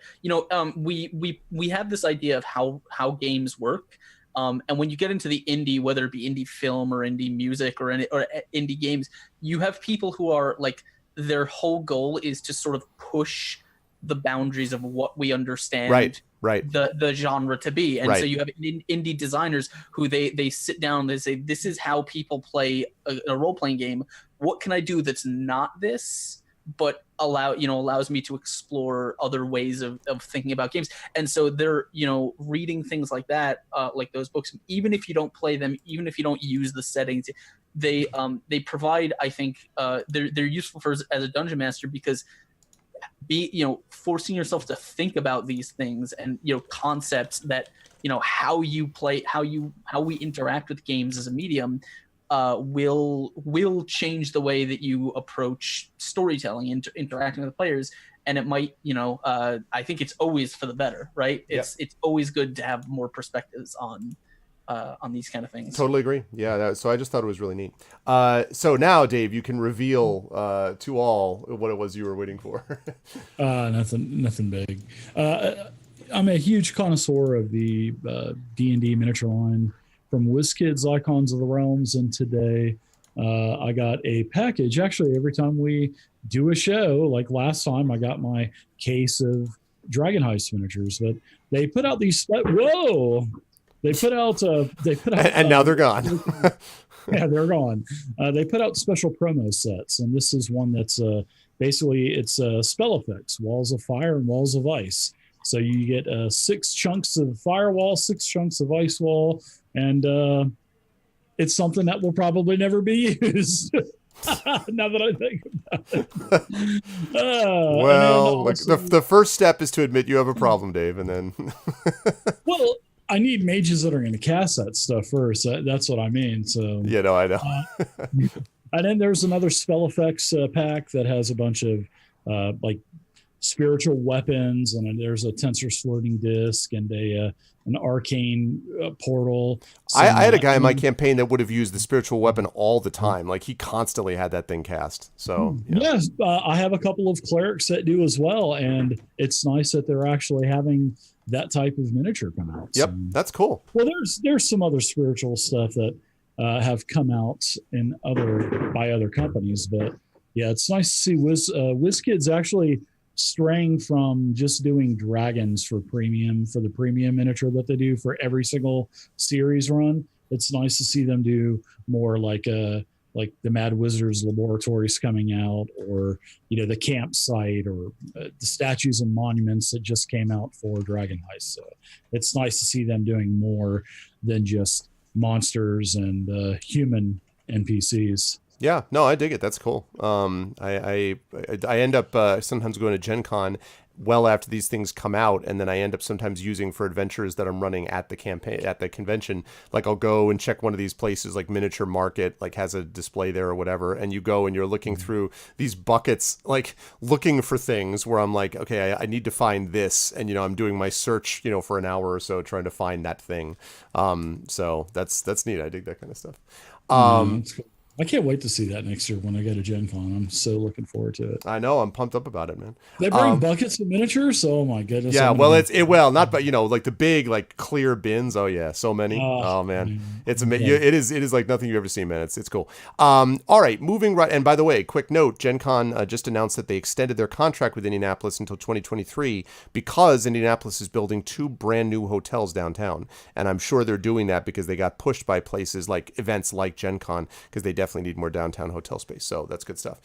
we have this idea of how games work, And when you get into the indie, whether it be indie film or indie music or indie games, you have people who are like, their whole goal is to sort of push the boundaries of what we understand right the genre to be. And so Right. you have indie designers who they sit down and they say, this is how people play a role-playing game. What can I do that's not this, but allows me to explore other ways of thinking about games? And so they're reading things like that, like those books, even if you don't play them, even if you don't use the settings, they provide, I think, they're useful as a dungeon master, because forcing yourself to think about these things and concepts that how you play, how we interact with games as a medium will change the way that you approach storytelling and interacting with players. And it might, I think it's always for the better, right? It's always good to have more perspectives on these kind of things. Totally agree. Yeah. So I just thought it was really neat. So now, Dave, you can reveal to all what it was you were waiting for. Nothing big. I'm a huge connoisseur of the D&D miniature line, from WizKids Icons of the Realms, and today I got a package. Actually, every time we do a show, like last time, I got my case of Dragon Heist miniatures. But they put out these. Whoa! They put out. And now they're gone. Yeah, they're gone. They put out special promo sets, and this is one that's basically it's spell effects: Walls of Fire and Walls of Ice. So you get 6 chunks of firewall, 6 chunks of ice wall, and it's something that will probably never be used. Now that I think about it. Well, the first step is to admit you have a problem, Dave, and then. Well, I need mages that are going to cast that stuff first. That's what I mean. So Yeah, no, I know. And then there's another spell effects pack that has a bunch of like spiritual weapons, and there's a Tensor's floating disc and an arcane portal. I had a guy in my campaign that would have used the spiritual weapon all the time. Like, he constantly had that thing cast. So Yes, I have a couple of clerics that do as well, and it's nice that they're actually having that type of miniature come out. Yep, So, that's cool. well, there's some other spiritual stuff that have come out by other companies, but yeah, it's nice to see WizKids actually straying from just doing dragons for the premium miniature that they do for every single series run. It's nice to see them do more like the Mad Wizards Laboratories coming out, or the campsite, or the statues and monuments that just came out for Dragon Heist. So it's nice to see them doing more than just monsters and human NPCs. Yeah, no, I dig it. That's cool. I end up sometimes going to Gen Con well after these things come out, and then I end up sometimes using for adventures that I'm running at the convention. Like, I'll go and check one of these places, like Miniature Market, like has a display there or whatever, and you go and you're looking through these buckets, like looking for things where I'm like, okay, I need to find this, and I'm doing my search, for an hour or so trying to find that thing. So that's neat. I dig that kind of stuff. That's cool. I can't wait to see that next year when I go to Gen Con. I'm so looking forward to it. I know, I'm pumped up about it, man. They bring buckets of miniatures. Oh my goodness! Yeah, well, not, but like the big, like clear bins. Oh yeah, so many. Oh man, it's amazing. Yeah. It is like nothing you've ever seen, man. It's cool. All right, moving right. And by the way, quick note: Gen Con just announced that they extended their contract with Indianapolis until 2023 because Indianapolis is building 2 brand new hotels downtown, and I'm sure they're doing that because they got pushed by places like events like Gen Con, because they definitely need more downtown hotel space. So that's good stuff.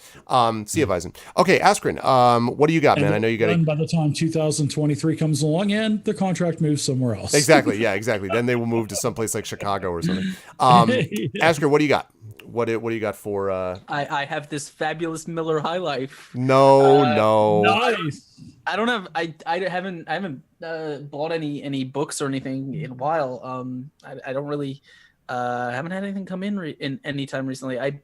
See you, Vison. Okay, Askren, what do you got, man? I know you got. By the time 2023 comes along, and the contract moves somewhere else. Exactly. Yeah, exactly. Then they will move to someplace like Chicago or something. Askren, what do you got? What do you got for? I have this fabulous Miller High Life. No. Nice. I don't have. I haven't bought any books or anything in a while. I don't really. Haven't had anything come in any time recently. I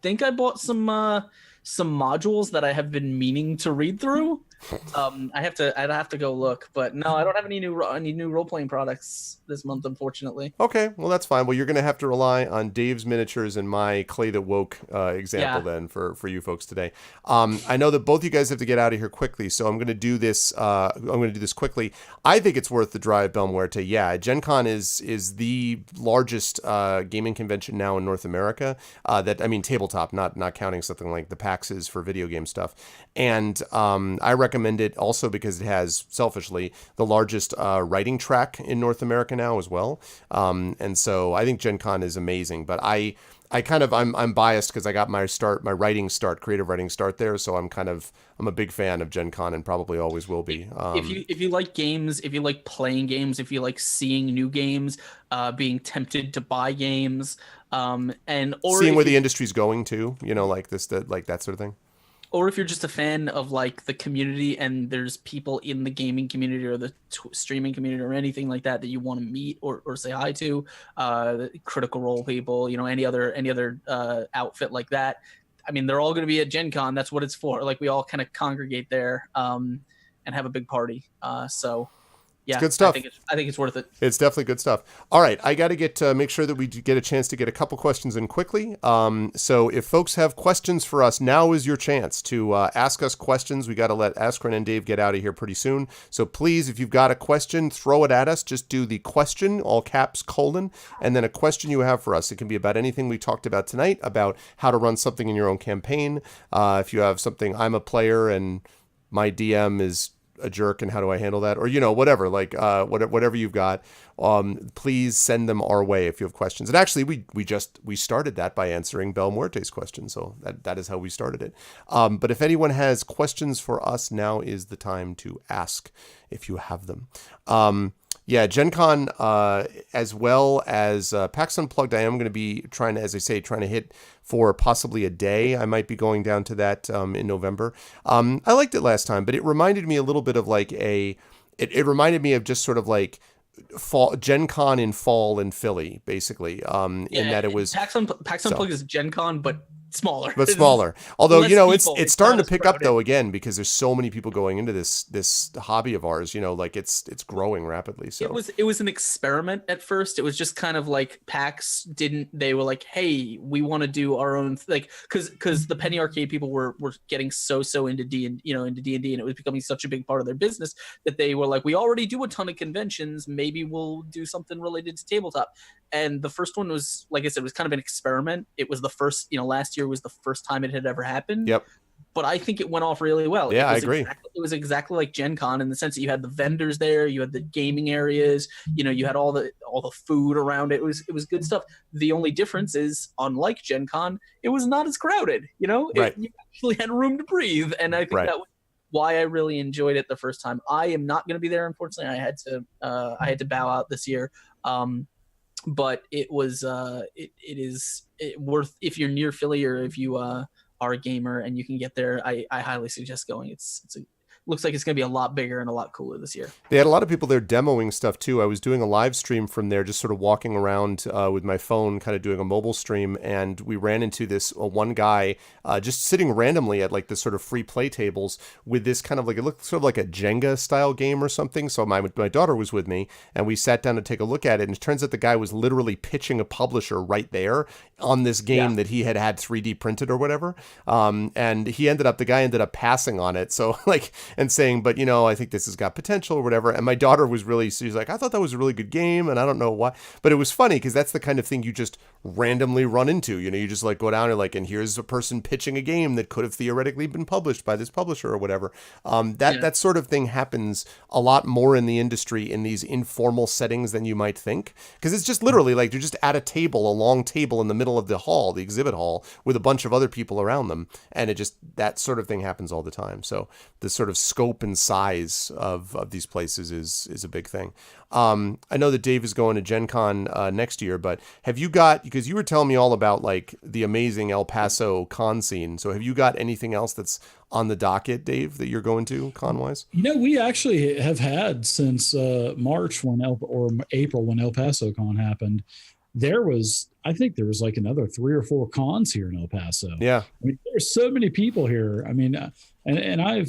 think I bought some modules that I have been meaning to read through. I'd have to go look, but no, I don't have any new role playing products this month, unfortunately. Okay, well that's fine. Well, you're going to have to rely on Dave's miniatures and my Clay That Woke example then for you folks today. I know that both you guys have to get out of here quickly, so I'm going to do this. I'm going to do this quickly. I think it's worth the drive, Belmuerte. Yeah, Gen Con is the largest gaming convention now in North America. Tabletop, not counting something like the PAX is for video game stuff. And I recommend it also because it has, selfishly, the largest writing track in North America now as well. And so I think Gen Con is amazing. But I'm biased because I got my creative writing start there. So I'm a big fan of Gen Con and probably always will be. If you like games, if you like playing games, if you like seeing new games, being tempted to buy games, or seeing where the industry's going to, like that sort of thing. Or if you're just a fan of like the community and there's people in the gaming community or the streaming community or anything like that you want to meet or say hi to, Critical Role people, any other outfit like that. I mean, they're all going to be at Gen Con. That's what it's for. Like we all kind of congregate there and have a big party. So yeah, it's good stuff. I think it's worth it. It's definitely good stuff. All right, I got to make sure that we get a chance to get a couple questions in quickly. So if folks have questions for us, now is your chance to ask us questions. We got to let Askren and Dave get out of here pretty soon. So please, if you've got a question, throw it at us. Just do the question, all caps, : and then a question you have for us. It can be about anything we talked about tonight, about how to run something in your own campaign. If you have something, I'm a player and my DM is a jerk and how do I handle that, or whatever, whatever you've got, please send them our way if you have questions. And actually we started that by answering Belmuerte's question, so that is how we started it. But if anyone has questions for us, now is the time to ask if you have them. Gen Con, as well as PAX Unplugged, I am going to be trying to hit for possibly a day. I might be going down to that in November. I liked it last time, but it reminded me a little bit of it reminded me of just sort of like fall Gen Con in fall in Philly, basically. In that it was PAX Unplugged is Gen Con, but smaller. Although it's starting to pick up though again, because there's so many people going into this hobby of ours. It's growing rapidly. So it was an experiment at first. It was just kind of like PAX they were like, hey, we want to do our own, like, because the Penny Arcade people were getting so into D&D, and it was becoming such a big part of their business that they were like, we already do a ton of conventions, maybe we'll do something related to tabletop. And the first one was, like I said, it was kind of an experiment. It was the first, last year was the first time it had ever happened. Yep. But I think it went off really well. Yeah, I agree. It was exactly like Gen Con in the sense that you had the vendors there, you had the gaming areas, you had all the food around it. It was good stuff. The only difference is, unlike Gen Con, it was not as crowded. Right. You actually had room to breathe, and I think that was why I really enjoyed it the first time. I am not going to be there, unfortunately. I had to bow out this year. But it was it is worth, if you're near Philly or if you are a gamer and you can get there, I highly suggest going. Looks like it's going to be a lot bigger and a lot cooler this year. They had a lot of people there demoing stuff too. I was doing a live stream from there, just sort of walking around with my phone, kind of doing a mobile stream, and we ran into this one guy just sitting randomly at like this sort of free play tables with this kind of like, it looked sort of like a Jenga style game or something. So my daughter was with me, and we sat down to take a look at it, and it turns out the guy was literally pitching a publisher right there on this game that he had 3D printed or whatever. And the guy ended up passing on it. So like, and saying, but I think this has got potential or whatever. And my daughter was she's like, I thought that was a really good game, and I don't know why, but it was funny because that's the kind of thing you just randomly run into. You just like go down and like, and here's a person pitching a game that could have theoretically been published by this publisher or whatever. That sort of thing happens a lot more in the industry in these informal settings than you might think, because it's just literally like you're just at a long table in the middle of the exhibit hall with a bunch of other people around them, and that sort of thing happens all the time. So the sort of scope and size of these places is a big thing. I know that Dave is going to Gen Con next year, but have you got, because you were telling me all about like the amazing El Paso con scene, so have you got anything else that's on the docket, Dave, that you're going to con-wise? We actually have had since March or April when El Paso Con happened. I think there was like another 3 or 4 cons here in El Paso. Yeah. I mean, there's so many people here. I mean, and I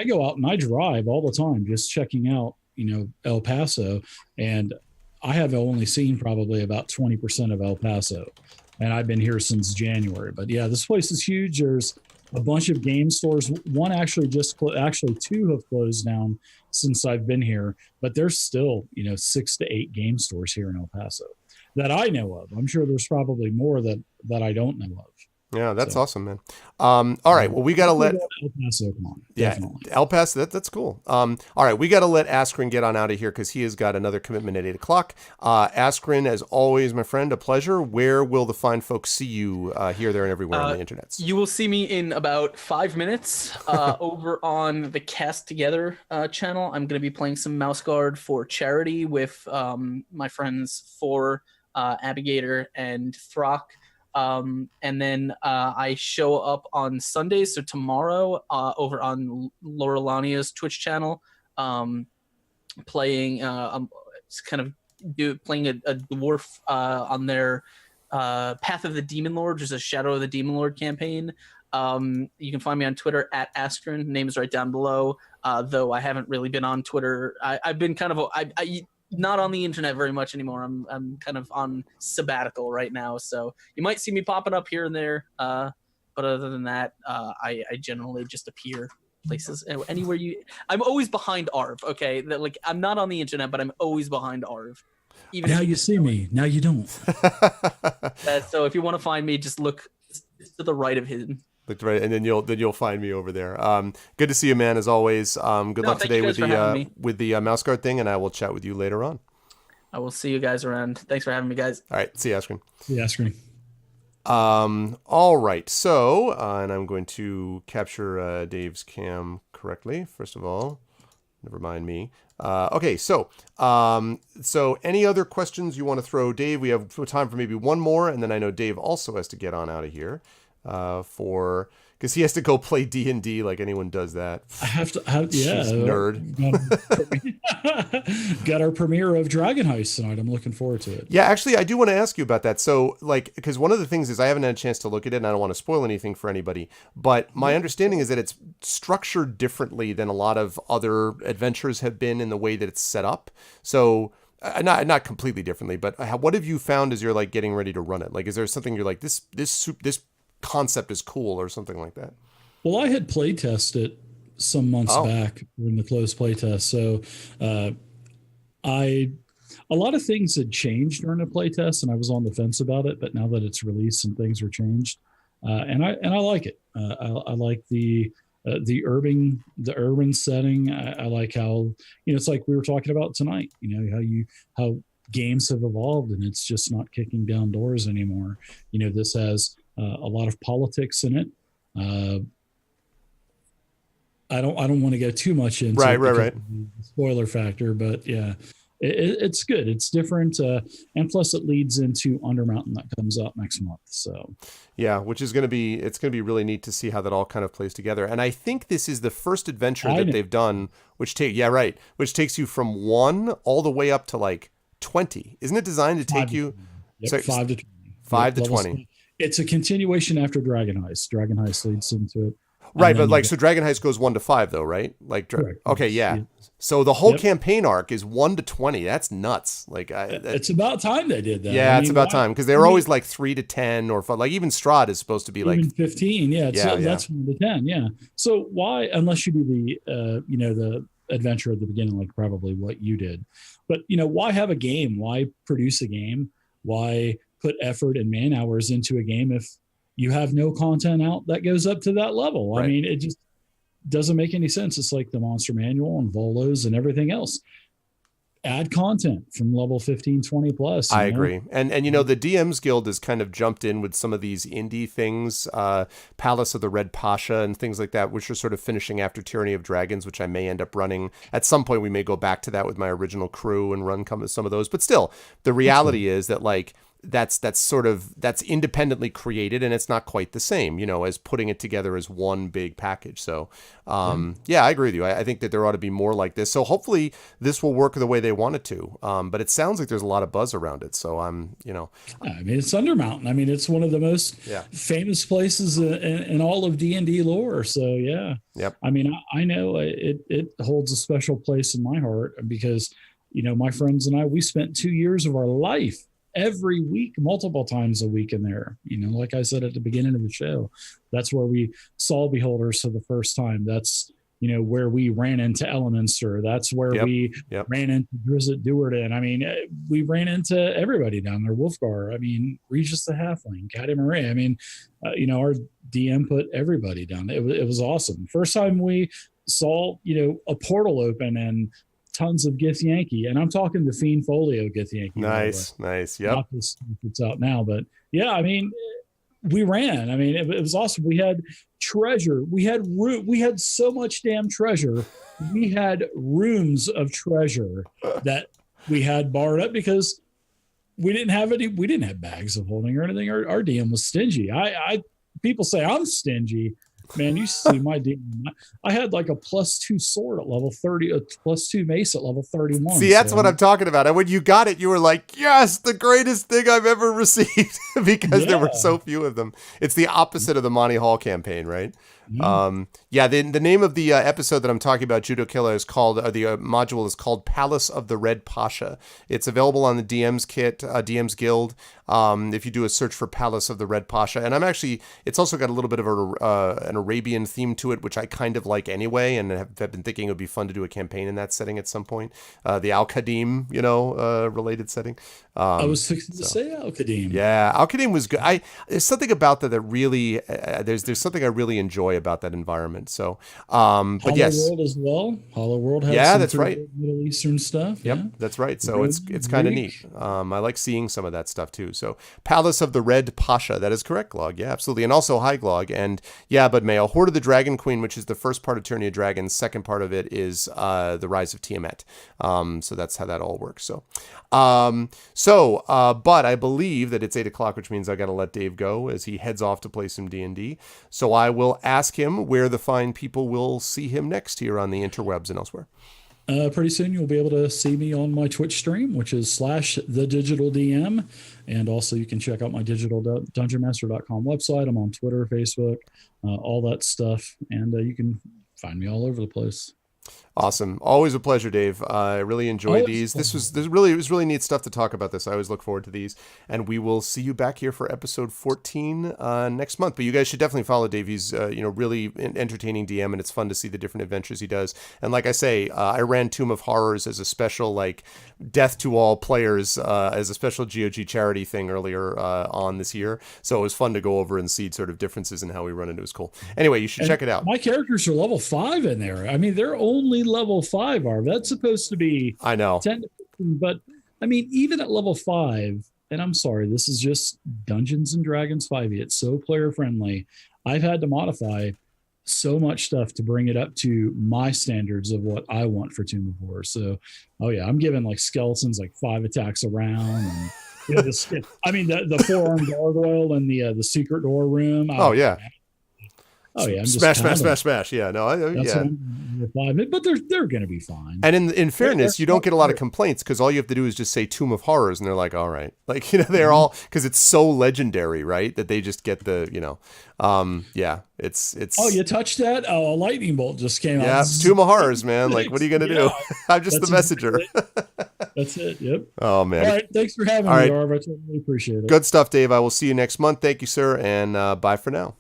go out and I drive all the time just checking out, El Paso, and I have only seen probably about 20% of El Paso, and I've been here since January. But yeah, this place is huge. There's a bunch of game stores. One actually actually 2 have closed down since I've been here, but there's still 6 to 8 game stores here in El Paso that I know of. I'm sure there's probably more that I don't know of. Yeah, that's awesome, man. All right, well, we got to let El Paso come on. Yeah, Definitely. El Paso, that's cool. All right, we got to let Askren get on out of here because he has got another commitment at 8 o'clock. Askren, as always, my friend, a pleasure. Where will the fine folks see you here, there, and everywhere on the internets? You will see me in about 5 minutes over on the Cast Together channel. I'm going to be playing some Mouse Guard for charity with my friends for Abigator and Throck. And then I show up on Sundays, so tomorrow over on Laurelania's Twitch channel, playing playing a dwarf on their Path of the Demon Lord, which is a Shadow of the Demon Lord campaign. You can find me on Twitter at Askren. Name is right down below. Though I haven't really been on Twitter. I've been kind of not on the internet very much anymore. I'm kind of on sabbatical right now, so you might see me popping up here and there. But other than that, I generally just appear places anywhere I'm always behind Arv. Okay, I'm not on the internet, but I'm always behind Arv. Even now you see me. Now you don't. So if you want to find me, just look to the right of him. Look right, and then you'll find me over there. Good to see you, man. As always. Good luck today with the Mouse Guard thing, and I will chat with you later on. I will see you guys around. Thanks for having me, guys. All right, see you, Askren. See you, Askren. All right, so and I'm going to capture Dave's cam correctly. First of all, never mind me. Okay, so any other questions you want to throw, Dave? We have time for maybe one more, and then I know Dave also has to get on out of here. Because he has to go play D&D like anyone does that. I have to, nerd. Got our premiere of Dragon Heist tonight. I'm looking forward to it. Yeah, actually, I do want to ask you about that. So, because one of the things is I haven't had a chance to look at it, and I don't want to spoil anything for anybody. But my understanding is that it's structured differently than a lot of other adventures have been in the way that it's set up. So. Not completely differently, but what have you found as you're getting ready to run it? Is there something you're this concept is cool or something like that? Well, I had play tested some months back in the closed play test. So a lot of things had changed during the play test, and I was on the fence about it. But now that it's released, some things are changed, and I like it. I like the urban setting. I like how it's like we were talking about tonight. How games have evolved, and it's just not kicking down doors anymore. This has a lot of politics in it. I don't want to go too much into right. Spoiler factor, but yeah, it's good. It's different, and plus it leads into Undermountain that comes out next month. So yeah, which is going to be really neat to see how that all kind of plays together. And I think this is the first adventure that they've done, which takes you from 1 all the way up to 20. Isn't it designed to take you 5 to 20? 5 to 20. It's a continuation after Dragon Heist. Dragon Heist leads into it. Right, but so Dragon Heist goes 1 to 5 though, right? Correct. Okay, yeah. So the whole campaign arc is 1 to 20. That's nuts. It's about time they did that. Yeah, it's about time because they were always 3 to 10 or even Strahd is supposed to be even 15. Yeah, that's 1 to 10. Yeah. So why, unless you do the the adventure at the beginning, probably what you did, but why have a game? Why produce a game? Why put effort and man hours into a game if you have no content out that goes up to that level? Right. I mean, it just doesn't make any sense. It's like the Monster Manual and Volos and everything else. Add content from level 15, 20 plus. I agree. And the DMs Guild has kind of jumped in with some of these indie things, Palace of the Red Pasha and things like that, which are sort of finishing after Tyranny of Dragons, which I may end up running. At some point, we may go back to that with my original crew and run some of those. But still, the reality is that that's independently created, and it's not quite the same, as putting it together as one big package. So, yeah, I agree with you. I think that there ought to be more like this. So hopefully this will work the way they want it to. But it sounds like there's a lot of buzz around it. So I mean, it's Undermountain. I mean, it's one of the most famous places in all of D&D lore. So yeah. Yep. I mean, I know it holds a special place in my heart because, my friends and I, we spent 2 years of our life every week, multiple times a week in there. Like I said at the beginning of the show, that's where we saw Beholders for the first time. That's, where we ran into Elminster. That's where we ran into Drizzt Do'Urden. I mean, we ran into everybody down there. Wolfgar. I mean, Regis the Halfling, Caddy Marie. I mean, our DM put everybody down. It was awesome. First time we saw, a portal open and tons of Githyanki, and I'm talking the Fiend Folio Githyanki. Nice. Yep. Not this it's out now, but yeah, I mean, we ran. I mean, it was awesome. We had treasure. We had so much damn treasure. We had rooms of treasure that we had barred up because we didn't have any. We didn't have bags of holding or anything. Our DM was stingy. People say I'm stingy. Man, you see my DM. I had like a +2 sword at level 30, a +2 mace at level 31. See, that's what I'm talking about. And when you got it, you were like, yes, the greatest thing I've ever received because there were so few of them. It's the opposite of the Monty Hall campaign, right? The name of the episode that I'm talking about, Judo Killer, is called, the module is called Palace of the Red Pasha. It's available on the DM's kit, DM's Guild. If you do a search for Palace of the Red Pasha, and it's also got a little bit of an Arabian theme to it, which I kind of like anyway, and have been thinking it would be fun to do a campaign in that setting at some point. The Al-Qadim, related setting. I was fixing to say Al-Qadim. Yeah, Al-Qadim was good. There's something about that really, there's something I really enjoy about that environment. So, but yes, Hollow World as well. Hollow World has some that's right. Middle Eastern stuff. Yep, that's right. So it's kind of neat. I like seeing some of that stuff too. So Palace of the Red Pasha, that is correct, Glog. Yeah, absolutely, and also hi, Glog, and yeah, but Mail, Horde of the Dragon Queen, which is the first part of Tyranny of Dragons. Second part of it is the Rise of Tiamat. So that's how that all works. So, but I believe that it's 8:00, which means I got to let Dave go as he heads off to play some D&D. So I will ask him where the fine people will see him next here on the interwebs and elsewhere. Pretty soon you'll be able to see me on my Twitch stream, which is /TheDigitalDM. And also you can check out my DigitalDungeonMaster.com website. I'm on Twitter, Facebook, all that stuff. And you can find me all over the place. Awesome. Always a pleasure, Dave. I really enjoyed these. It was really neat stuff to talk about this. I always look forward to these. And we will see you back here for episode 14 next month. But you guys should definitely follow Dave. He's really entertaining DM, and it's fun to see the different adventures he does. And like I say, I ran Tomb of Horrors as a special, like, death to all players as a special GOG charity thing earlier on this year. So it was fun to go over and see sort of differences in how we run it. It was cool. Anyway, you should check it out. My characters are level 5 in there. I mean, they're only level 5 are. That's supposed to be 10 to 15, but I mean, even at level 5, and I'm sorry, this is just Dungeons and Dragons 5e. It's so player friendly. I've had to modify so much stuff to bring it up to my standards of what I want for Tomb of Horror. So, I'm giving like skeletons like 5 attacks around, and the forearm gargoyle and the secret door room. Smash. Yeah, but they're going to be fine. And in fairness, you don't get a lot of complaints because all you have to do is just say Tomb of Horrors, and they're like, all right, like they're all, because it's so legendary, right? That they just get the it's. Oh, you touched that? Oh, a lightning bolt just came out. Yeah, Tomb of Horrors, man. Like, what are you gonna do? I'm just the messenger. That's it. Yep. Oh man. All right. Thanks for having me, Arv. I totally appreciate it. Good stuff, Dave. I will see you next month. Thank you, sir, and bye for now.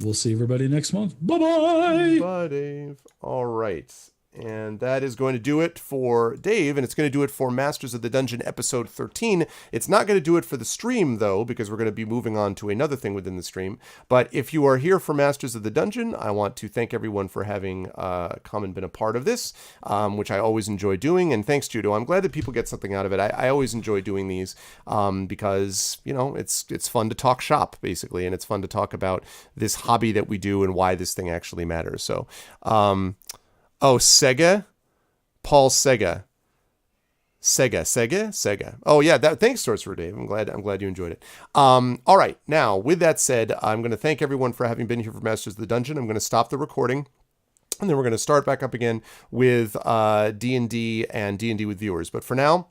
We'll see everybody next month. Bye-bye. Bye, Dave. All right. And that is going to do it for Dave, and it's going to do it for Masters of the Dungeon episode 13. It's not going to do it for the stream, though, because we're going to be moving on to another thing within the stream. But if you are here for Masters of the Dungeon, I want to thank everyone for having come and been a part of this, which I always enjoy doing. And thanks, Judo. I'm glad that people get something out of it. I always enjoy doing these because, it's fun to talk shop, basically, and it's fun to talk about this hobby that we do and why this thing actually matters. So, Sega, Paul Sega. Sega. Oh yeah, thanks, Sorcerer Dave. I'm glad you enjoyed it. All right, now with that said, I'm going to thank everyone for having been here for Masters of the Dungeon. I'm going to stop the recording, and then we're going to start back up again with D&D and D&D with viewers. But for now,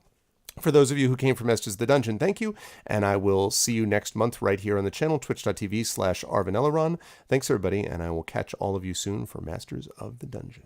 for those of you who came from Masters of the Dungeon, thank you, and I will see you next month right here on the channel, twitch.tv/ArvinElleron. Thanks everybody, and I will catch all of you soon for Masters of the Dungeon.